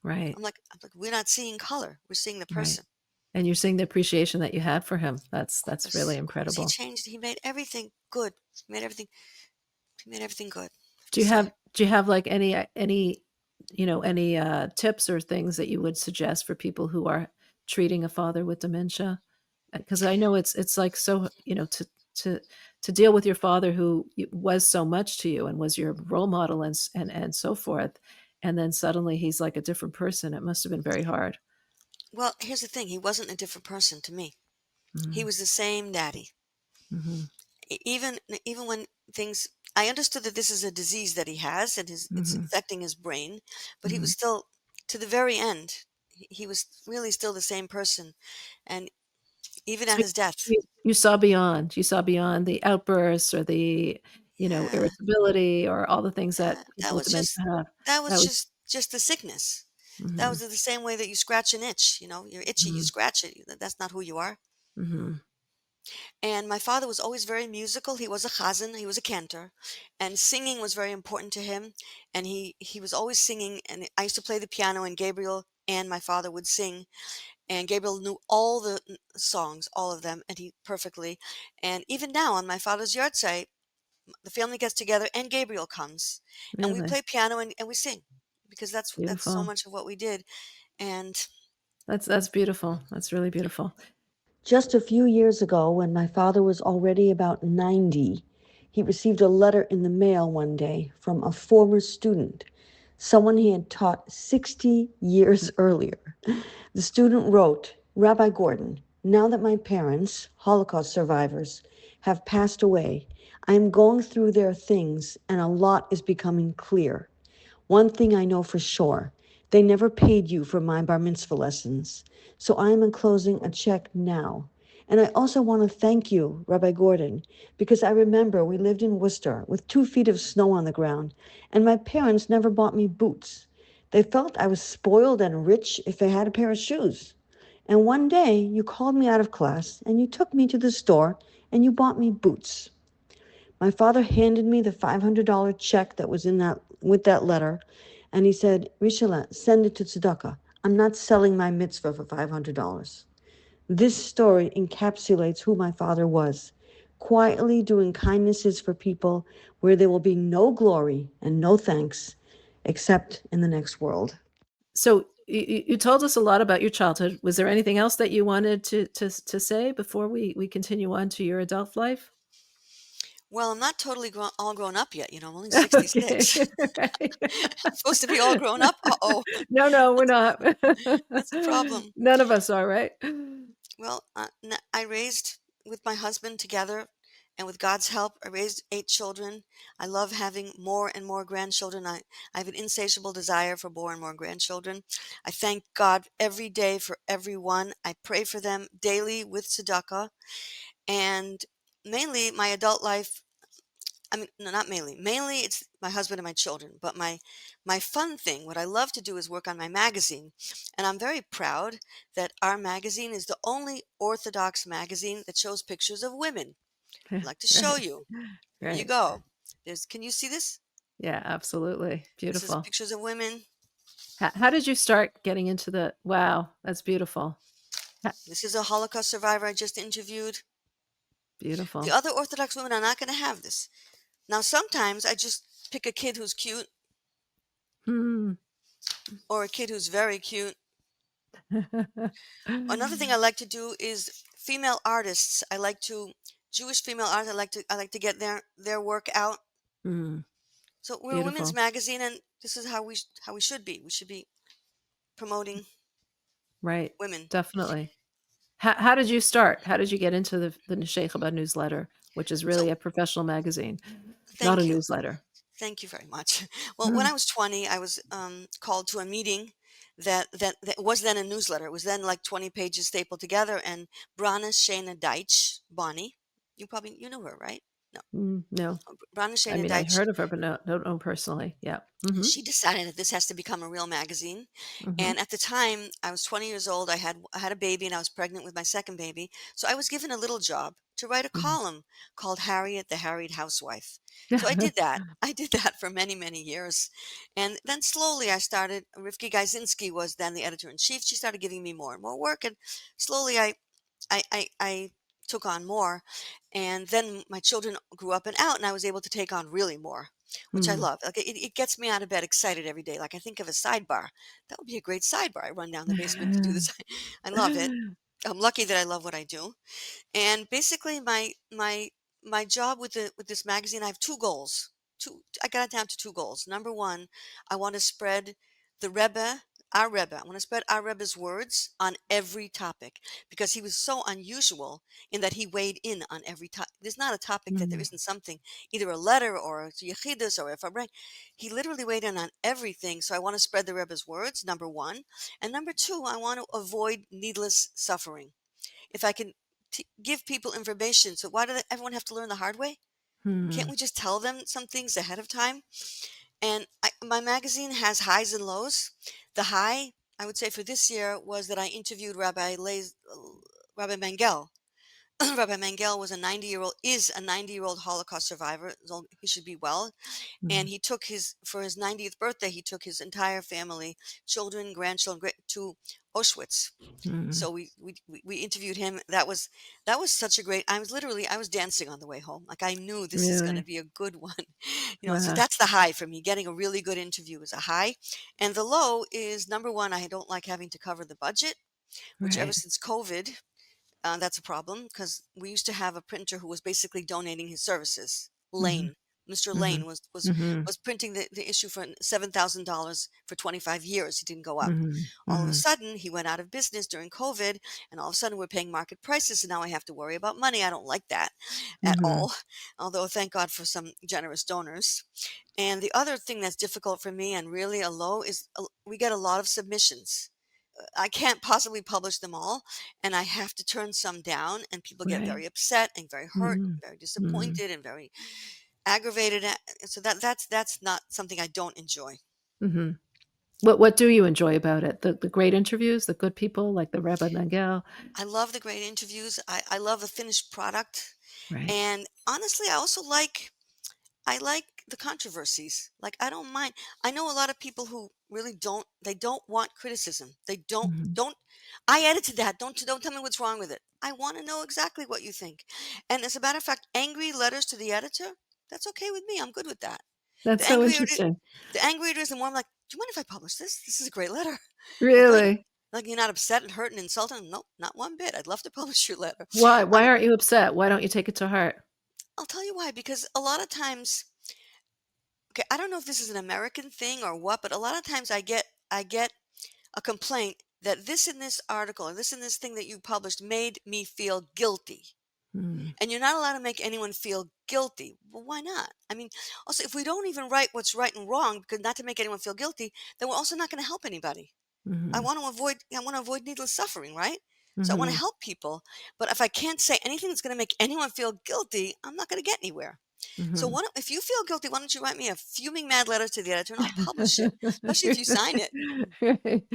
Right. I'm like, we're not seeing color. We're seeing the Right. person. And you're seeing the appreciation that you had for him. That's really Of course, he incredible. changed. He made everything good. He made everything. He made everything good. I have Do to you say. have do you have, like, any tips or things that you would suggest for people who are treating a father with dementia? Because I know it's, like, so to to deal with your father who was so much to you and was your role model and so forth, and then suddenly he's like a different person. It must have been very hard. Well, here's the thing. He wasn't a different person to me. He Mhm, was the same daddy. mhm, Even when things, I understood that this is a disease that he has and it's mhm, affecting his brain, but he was mhm. still, to the very end, he was really still the same person. And even So at his death, you saw beyond the outbursts or the, yeah, irritability or all the things that yeah, people with dementia have. that was That was just the sickness. That was mhm, the same way that you scratch an itch. You're itchy, you mhm, scratch it. That's not who you are. mhm. And my father was always very musical. He was a chazan, he was a cantor, and singing was very important to him. And he was always singing. And I used to play the piano, and Gabriel and my father would sing. And Gabriel knew all the songs, all of them, and he perfectly. And even now, on my father's yard site, the family gets together, and Gabriel comes, and we Really? play piano and we sing, because that's so Beautiful. much of what we did. And That's beautiful. That's really beautiful. Just a few years ago, when my father was already about 90, he received a letter in the mail one day from a former student, someone he had taught 60 years earlier. The student wrote, Rabbi Gordon, now that my parents, Holocaust survivors, have passed away, I am going through their things and a lot is becoming clear. One thing I know for sure, they never paid you for my bar mitzvah lessons, so I am enclosing a check now. And I also want to thank you, Rabbi Gordon, because I remember we lived in Worcester with 2 feet of snow on the ground, and my parents never bought me boots. They felt I was spoiled and rich if I had a pair of shoes. And one day you called me out of class and you took me to the store and you bought me boots. My father handed me the $500 check that was in that with that letter, and he said, Rishala, send it to tzedakah. I'm not selling my mitzvah for $500. This story encapsulates who my father was, quietly doing kindnesses for people where there will be no glory and no thanks except in the next world. So you told us a lot about your childhood. Was there anything else that you wanted to say before we continue on to your adult life? well, I'm not totally all grown up yet. I'm only Okay. 66. Right. I'm supposed to be all grown up. Uh-oh, No, no, we're not. that's a problem. None of us are, right? Well, I raised with my husband together, and with God's help, I raised 8 children. I love having more and more grandchildren. I have an insatiable desire for more and more grandchildren. I thank God every day for everyone. I pray for them daily with tzedakah. And mainly my adult life, I mean, no, not mainly. Mainly it's my husband and my children. But my fun thing, what I love to do is work on my magazine. And I'm very proud that our magazine is the only Orthodox magazine that shows pictures of women. I'd like to show Right. you. Here you Right. go. Can you see this? Yeah, absolutely. This is Beautiful. pictures of women. How did you start getting into the wow, that's beautiful. Ha This is a Holocaust survivor I just interviewed. The Beautiful. other Orthodox women are not going to have this. Now, sometimes I just pick a kid who's cute Hmm. or a kid who's very cute. Another thing I like to do is female artists. Jewish female artists. I like to get their work out. Mm, So we're a women's beautiful. magazine, and this is how we should be. We should be promoting Right. women. Definitely. How did you start? How did you get into the Neshei Chabad newsletter, which is really So a professional magazine, not a thank you. newsletter? Thank you very much. Well, when Mm, I was 20, I was called to a meeting that was then a newsletter. It was then like 20 pages stapled together. And Brana Shana Deitsch, Bonnie, you knew her, right? No, no. Brana I Shana mean, I Deitsch. heard of her, but no, don't know personally. Yeah. Mhm. She decided that this has to become a real magazine. Mhm. And at the time, I was 20 years old. I had a baby, and I was pregnant with my second baby. So I was given a little job to write a Mhm. column called Harriet the Harried Housewife. So I did that. I did that for many, many years. And then slowly I started, Rivki Gajzinski was then the editor in chief. She started giving me more and more work. And slowly I took on more. And then my children grew up and out, and I was able to take on really more, which I Mm. love. Like it gets me out of bed excited every day. Like I think of a sidebar. That would be a great sidebar. I run down the basement to do this. I love it. I'm lucky that I love what I do. And basically, my job with this magazine, I have two goals. I got it down to two goals. Number one, I want to spread the Rebbe, our Rebbe. I want to spread our Rebbe's words on every topic because he was so unusual in that he weighed in on every topic. There's not a topic that there Mm. isn't something, either a letter or a yechidus or if I right. He literally weighed in on everything. So I want to spread the Rebbe's words. Number one, and number two, I want to avoid needless suffering. If I can give people information, so why everyone have to learn the hard way? Can't Mm. we just tell them some things ahead of time? And my magazine has highs and lows. The high, I would say, for this year was that I interviewed Rabbi Mengel. Rabbi Mengel was a 90-year-old, is a 90-year-old Holocaust survivor. So he should be well. And Mm. he took for his 90th birthday, he took his entire family, children, grandchildren, to Auschwitz. Mm. So we interviewed him. That was such a great. I was dancing on the way home. Like I knew this is going to Really? be a good one. So Wow. that's the high for me. Getting a really good interview is a high, and the low is number one. I don't like having to cover the budget, which ever Right. since COVID, that's a problem because we used to have a printer who was basically donating his services. Mhm. Lane, Mr. Mhm. Lane Mhm. was printing the issue for $7,000 for 25 years. He didn't go up. Mhm. All of a Mhm. sudden, he went out of business during COVID, and all of a sudden, we're paying market prices, and now I have to worry about money. I don't like that at Mhm. all. Although, thank God for some generous donors. And the other thing that's difficult for me and really a low is we get a lot of submissions. I can't possibly publish them all, and I have to turn some down, and people get Right. very upset and very hurt, Mhm. very Mhm. disappointed, and very aggravated. So that's not something I don't enjoy. Mhm. What do you enjoy about it? The great interviews, the good people like the Rebbe Nagel? I love the great interviews. I love the finished product, Right. and honestly, I like the controversies. Like I don't mind. I know a lot of people who really don't want criticism. They Mhm. don't I edited that. Don't tell me what's wrong with it. I want to know exactly what you think. And as a matter of fact, angry letters to the editor, that's okay with me. I'm good with that. That's The so angrier interesting. the angrier it is, the more I'm like, do you mind if I publish this? This is a great letter. Like, oh, Really? like you're not upset and hurt and insulted? Nope, not one bit. I'd love to publish your letter. Why? Why Um, aren't you upset? Why don't you take it to heart? I'll tell you why. Because a lot of times, okay, I don't know if this is an American thing or what, but a lot of times I get a complaint that this in this article or this in this thing that you published made me feel guilty. Mm, And you're not allowed to make anyone feel guilty. Well, why not? I mean, also, if we don't even write what's right and wrong, because not to make anyone feel guilty, then we're also not going to help anybody. mhm, I want to avoid needless suffering, right? So I want to mhm, help people. But if I can't say anything that's going to make anyone feel guilty, I'm not going to get anywhere. So mhm. if you feel guilty, why don't you write me a fuming mad letter to the editor and I'll publish it, especially if you sign it. Right.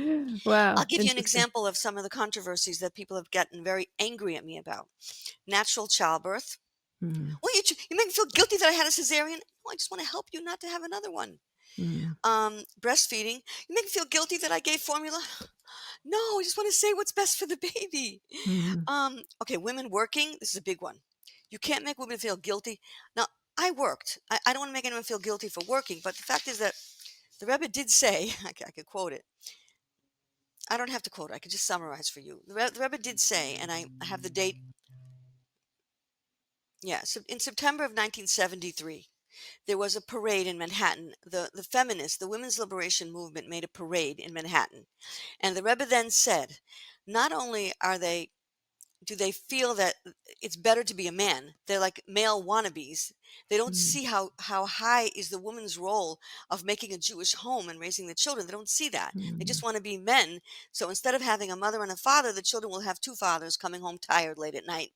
I'll Wow, give you an interesting. example of some of the controversies that people have gotten very angry at me about. Natural childbirth. Mhm, Well, you make me feel guilty that I had a cesarean. Well, I just want to help you not to have another one. mhm, Breastfeeding. You make me feel guilty that I gave formula. No, I just want to say what's best for the baby. mhm, Okay, women working. This is a big one. You can't make women feel guilty. Now, I worked. I don't want to make anyone feel guilty for working, but the fact is that the Rebbe did say, I could quote it. I don't have to quote it. I could just summarize for you. The Rebbe did say, and I have the date. Yeah, so in September of 1973, there was a parade in Manhattan. The feminists, the women's liberation movement, made a parade in Manhattan. And the Rebbe then said, not only do they feel that it's better to be a man, they're like male wannabes. They don't mhm, see how high is the woman's role of making a Jewish home and raising the children. They don't see that. They just mhm, want to be men. So instead of having a mother and a father, the children will have two fathers coming home tired late at night.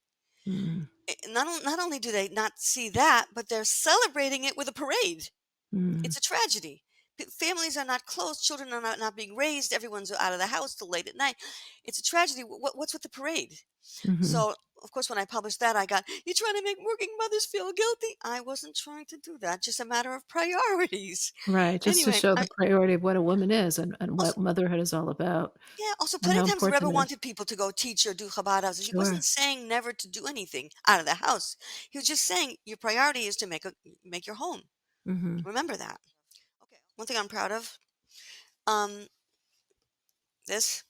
mhm, Not only do they not see that, but they're celebrating it with a parade. mhm, It's a tragedy. Families are not close. Children are not being raised. Everyone's out of the house till late at night. It's a tragedy. What's with the parade? mhm. So, of course, when I published that, I got, "You're trying to make working mothers feel guilty." I wasn't trying to do that. Just a matter of priorities. Right, just to Anyway, show the priority of what a woman is and what also, motherhood is all about yeah, also and plenty how of times the Rebbe important it is. wanted people to go teach or do Chabad houses. He wasn't Sure. saying never to do anything out of the house. He was just saying your priority is to make your home. Mhm, Remember that. Okay. One thing I'm proud of, um, this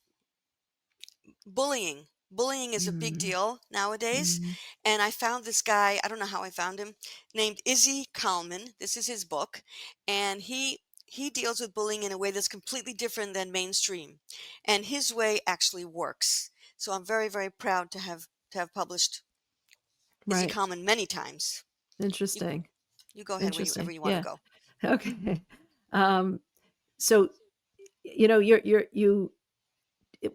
bullying. Bullying is a big mhm, deal nowadays. mhm, And I found this guy, I don't know how I found him, named Izzy Kalman. This is his book. And he deals with bullying in a way that's completely different than mainstream. And his way actually works. So I'm very, very proud to have published Izzy right. Kalman many times. You Interesting, you go ahead wherever interesting. you want to Yeah. go. Okay. Um, so, you know, it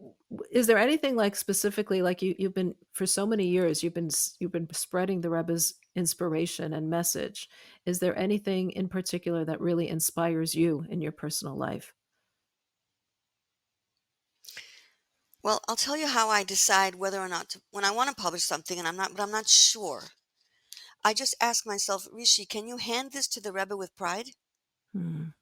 is there anything, like, specifically, like, you've been for so many years, you've been spreading the Rebbe's inspiration and message. Is there anything in particular that really inspires you in your personal life? Well, I'll tell you how I decide whether or not to, when I want to publish something and I'm not sure. I just ask myself, Rishi, can you hand this to the Rebbe with pride? Mm,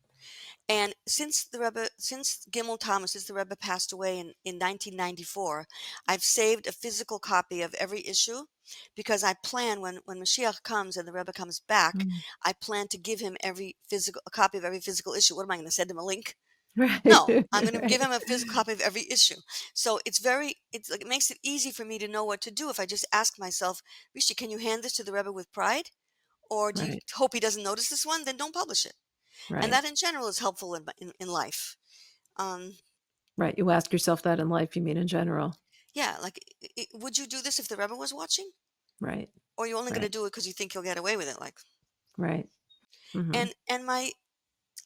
And since Gimel Thomas, since the Rebbe passed away in 1994, I've saved a physical copy of every issue because I plan when Mashiach comes and the Rebbe comes back, mm. I plan to give him a copy of every physical issue. What am I going to send him a link? Right, No, I'm going to give right, him a physical copy of every issue. So it's like, it makes it easy for me to know what to do if I just ask myself, Rishi, can you hand this to the Rebbe with pride? Or do you right, hope he doesn't notice this one? Then don't publish it. And right, that in general is helpful in life. Um, right. You ask yourself that in life, you mean in general. yeah, like, would you do this if the Rebbe was watching? Right, Or are you only going to right, do it because you think you'll get away with it? Like, right. Mhm, and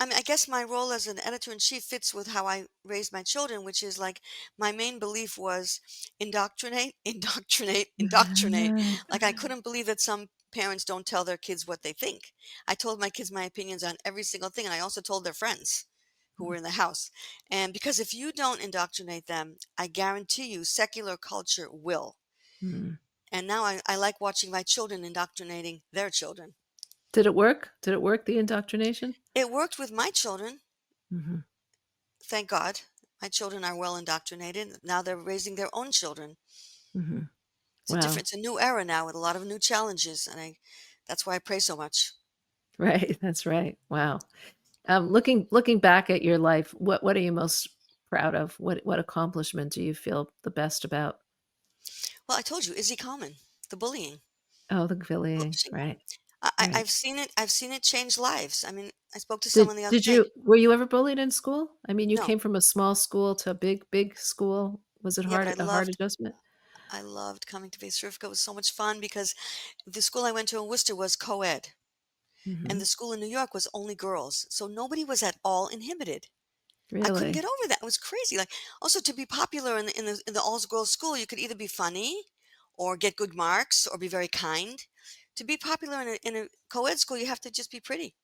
I mean, I guess my role as an editor in chief fits with how I raised my children, which is like my main belief was indoctrinate, indoctrinate, indoctrinate. Like, I couldn't believe that some parents don't tell their kids what they think. I told my kids my opinions on every single thing, and I also told their friends who were in the house. And because if you don't indoctrinate them, I guarantee you secular culture will. mhm. And now I like watching my children indoctrinating their children. Did it work? Did it work, the indoctrination? It worked with my children. Mhm, Thank God. My children are well indoctrinated. Now they're raising their own children. mhm. It's Wow. a new era now with a lot of new challenges, and that's why I pray so much. Right, that's right. Wow. Looking back at your life, what are you most proud of? What accomplishment do you feel the best about? Well, I told you, Izzy Common, the bullying, Oh, the bullying, publishing. right, right. I've seen it. I've seen it change lives. I mean, I spoke to Did someone the other did day. you were you ever bullied in school? I mean, you No, came from a small school to a big school. Was it yeah, but hard a hard adjustment? I loved coming to Base Rivka. It was so much fun because the school I went to in Worcester was co-ed, and Hmm. the school in New York was only girls. So nobody was at all inhibited. I couldn't Really? get over that. It was crazy. Like also to be popular in the all girls school, you could either be funny or get good marks or be very kind. To be popular in a co-ed school, you have to just be pretty.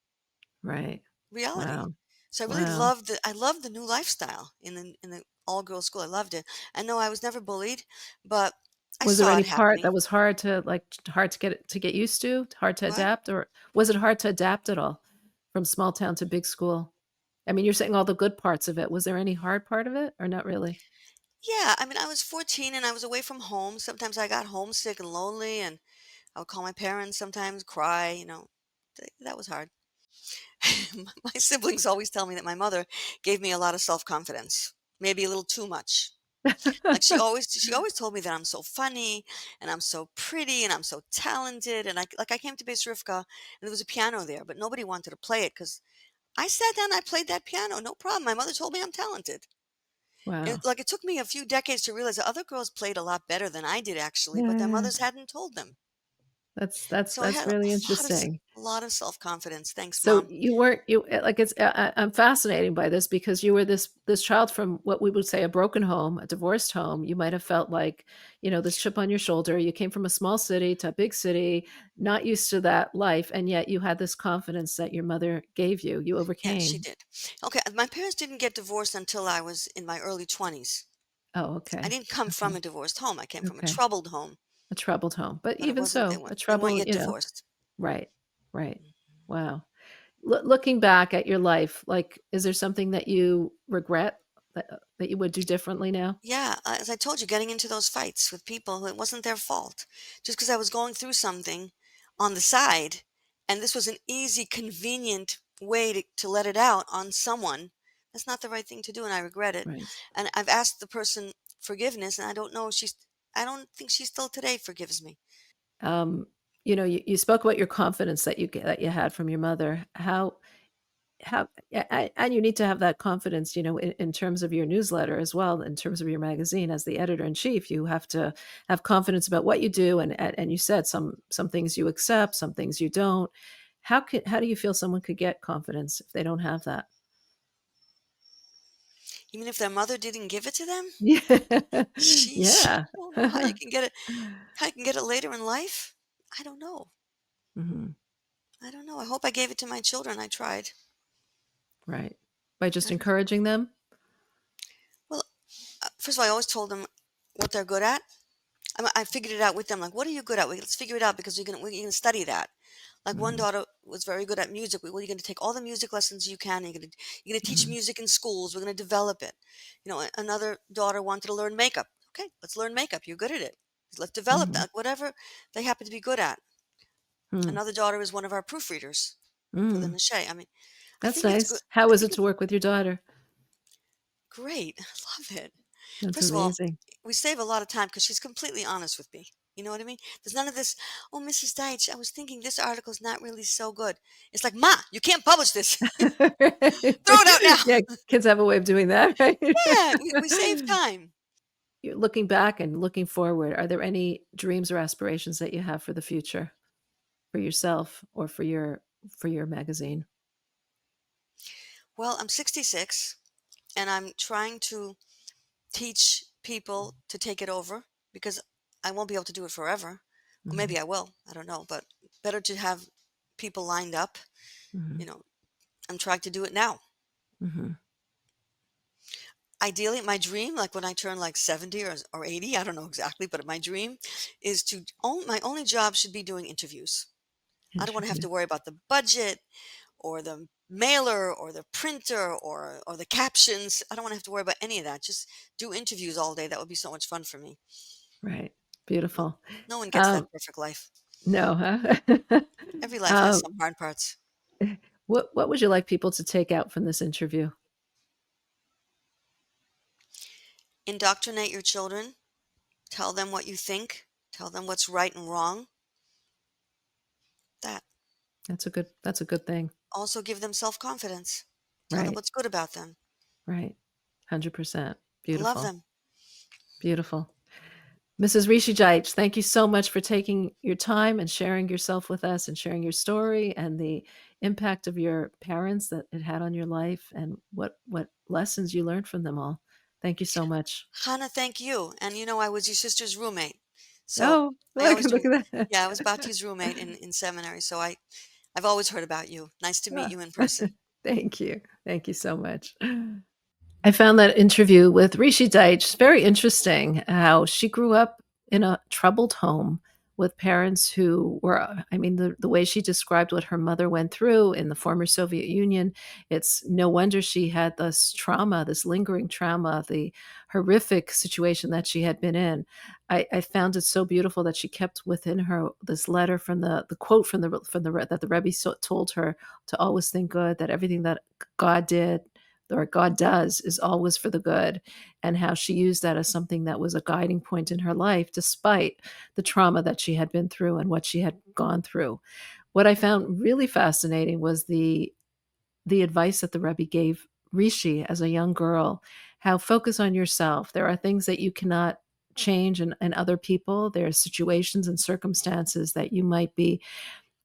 Right. Reality. Wow. So I really Wow. loved the new lifestyle in the all girls school. I loved it. I know I was never bullied, but I Was there saw any it part happening. that was hard to, like, hard to get used to, hard to What? adapt, or was it hard to adapt at all from small town to big school? I mean, you're saying all the good parts of it. Was there any hard part of it or not really? Yeah, I mean, I was 14 and I was away from home. Sometimes I got homesick and lonely, and I would call my parents sometimes, cry, That was hard. My siblings always tell me that my mother gave me a lot of self-confidence, maybe a little too much. Like she always told me that I'm so funny and I'm so pretty and I'm so talented, and I came to Beis Rivka and there was a piano there, but nobody wanted to play it because I sat down and I played that piano, no problem. My mother told me I'm talented. And Wow. like it took me a few decades to realize that other girls played a lot better than I did actually, but their Yeah. mothers hadn't told them. That's So I that's had a really lot of interesting. a lot of self-confidence. Thanks, So mom. you weren't you like it's I'm fascinating by this because you were this child from what we would say a broken home, a divorced home. You might have felt like, this chip on your shoulder. You came from a small city to a big city, not used to that life, and yet you had this confidence that your mother gave you. You Yeah, she overcame. did. Okay, my parents didn't get divorced until I was in my early 20s. Oh, I okay. didn't come from Okay. a divorced home. I came from a Okay. troubled home, A troubled home. But but it even wasn't so, a they weren't trouble, yet divorced. right. Right. Mhm. Wow. Looking back at your life, like, is there something that you regret that you would do differently now? Yeah, as I told you, getting into those fights with people who it wasn't their fault, just because I was going through something on the side, and this was an easy, convenient way to let it out on someone. That's not the right thing to do, and I regret it. Right. And I've asked the person forgiveness, and I don't think she still today forgives me. Um, you spoke about your confidence that you had from your mother. How and you need to have that confidence, in terms of your newsletter as well, in terms of your magazine as the editor in chief. You have to have confidence about what you do, and you said some things you accept, some things you don't. How do you feel someone could get confidence if they don't have that? Even if their mother didn't give it to them? Yeah. Sheesh. Yeah. I don't know how you can get it how you can get it later in life. I don't know. Mhm. I don't know. I hope I gave it to my children. I tried. Right. By I just don't, encouraging them? well, first of all, I always told them what they're good at. I figured it out with them. Like, what are you good at? Let's figure it out because we're gonna study that. Like one Mhm. daughter was very good at music. Well, you're gonna take all the music lessons you can. You're gonna teach Mhm. music in schools. We're gonna develop it. Another daughter wanted to learn makeup. Okay, let's learn makeup. You're good at it. Let's develop Mhm. that. Whatever they happen to be good at. Mm. Another daughter is one of our proofreaders for the Mm. Nishay. I mean, I That's think it's good. nice. How I is think it it's to work with your daughter? great. I love it. That's First of all, amazing. we save a lot of time because she's completely honest with me. You know what I mean? There's none of this, oh, Mrs. Deitch, I was thinking this article's not really so good. It's like, Ma, you can't publish this. Throw it out Yeah, now. kids have a way of doing that, right? Yeah, we save time. You're looking back and looking forward, are there any dreams or aspirations that you have for the future, for yourself or for your magazine? Well, I'm 66 and I'm trying to teach people to take it over because I won't be able to do it forever. Or Mhm. maybe I will. I don't know. But better to have people lined up. You Mhm. know, I'm trying to do it now. Mhm. Ideally, my dream, like when I turn like 70 or 80, I don't know exactly, but my dream is my only job should be doing interviews. I don't want to have to Interview. worry about the budget or the mailer or the printer or the captions. I don't want to have to worry about any of that. Just do interviews all day. That would be so much fun for me. Right. No, Beautiful. no one gets Um, that perfect life. no, huh? Every life has Um, some hard parts. what would you like people to take out from this interview? Indoctrinate your children. Tell them what you think. Tell them what's right and wrong. That. That's a good thing. Also give them self-confidence. Tell them Right. what's good about them. Right. 100%. And love Beautiful. them. Beautiful. Mrs. Rishe Deitsch, thank you so much for taking your time and sharing yourself with us and sharing your story and the impact of your parents that it had on your life and what lessons you learned from them all. Thank you so much. Hannah, thank you. And I was your sister's roommate. So Oh, I look, always look do. at that. Yeah, I was Bati's roommate in seminary. So I've always heard about you. Nice to meet you in person. Thank you. Thank you so much. I found that interview with Rishe Deitch very interesting, how she grew up in a troubled home with parents who were, I mean, the way she described what her mother went through in the former Soviet Union, it's no wonder she had this trauma, this lingering trauma, the horrific situation that she had been in. I found it so beautiful that she kept within her this letter from the quote from the that the Rebbe told her to always think good, that everything that God did or God does is always for the good, and how she used that as something that was a guiding point in her life, despite the trauma that she had been through and what she had gone through. What I found really fascinating was the advice that the Rebbe gave Rishi as a young girl, how focus on yourself. There are things that you cannot change in other people. There are situations and circumstances that you might be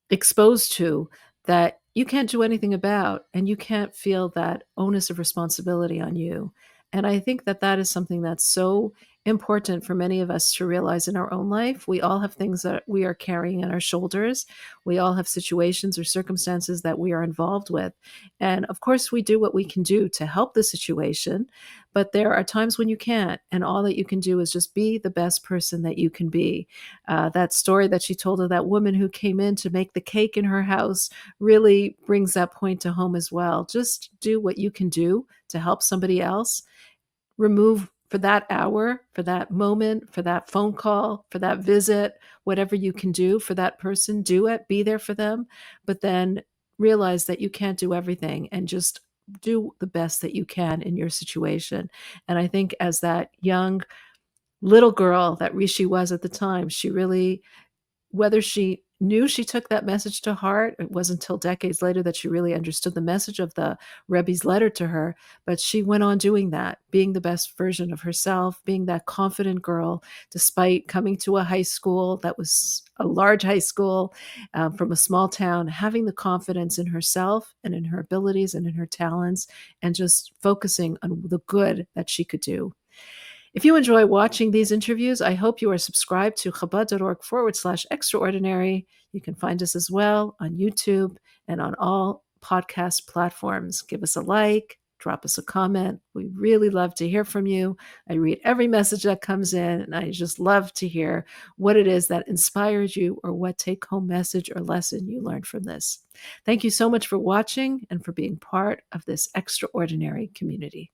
exposed to that you can't do anything about, and you can't feel that onus of responsibility on you. And I think that that is something that's so important for many of us to realize in our own life. We all have things that we are carrying on our shoulders. We all have situations or circumstances that we are involved with. And of course, we do what we can do to help the situation, but there are times when you can't. And all that you can do is just be the best person that you can be. That story that she told of that woman who came in to make the cake in her house really brings that point to home as well. Just do what you can do to help somebody else. Remove for that hour, for that moment, for that phone call, for that visit, whatever you can do for that person, do it, be there for them. But then realize that you can't do everything, and just do the best that you can in your situation. And I think as that young little girl that Rishi was at the time, she really, whether she knew she took that message to heart, it wasn't until decades later that she really understood the message of the Rebbe's letter to her, but she went on doing that, being the best version of herself, being that confident girl, despite coming to a high school that was a large high school, from a small town, having the confidence in herself and in her abilities and in her talents, and just focusing on the good that she could do. If you enjoy watching these interviews, I hope you are subscribed to Chabad.org/extraordinary. You can find us as well on YouTube and on all podcast platforms. Give us a like, drop us a comment. We really love to hear from you. I read every message that comes in, and I just love to hear what it is that inspires you or what take home message or lesson you learned from this. Thank you so much for watching and for being part of this extraordinary community.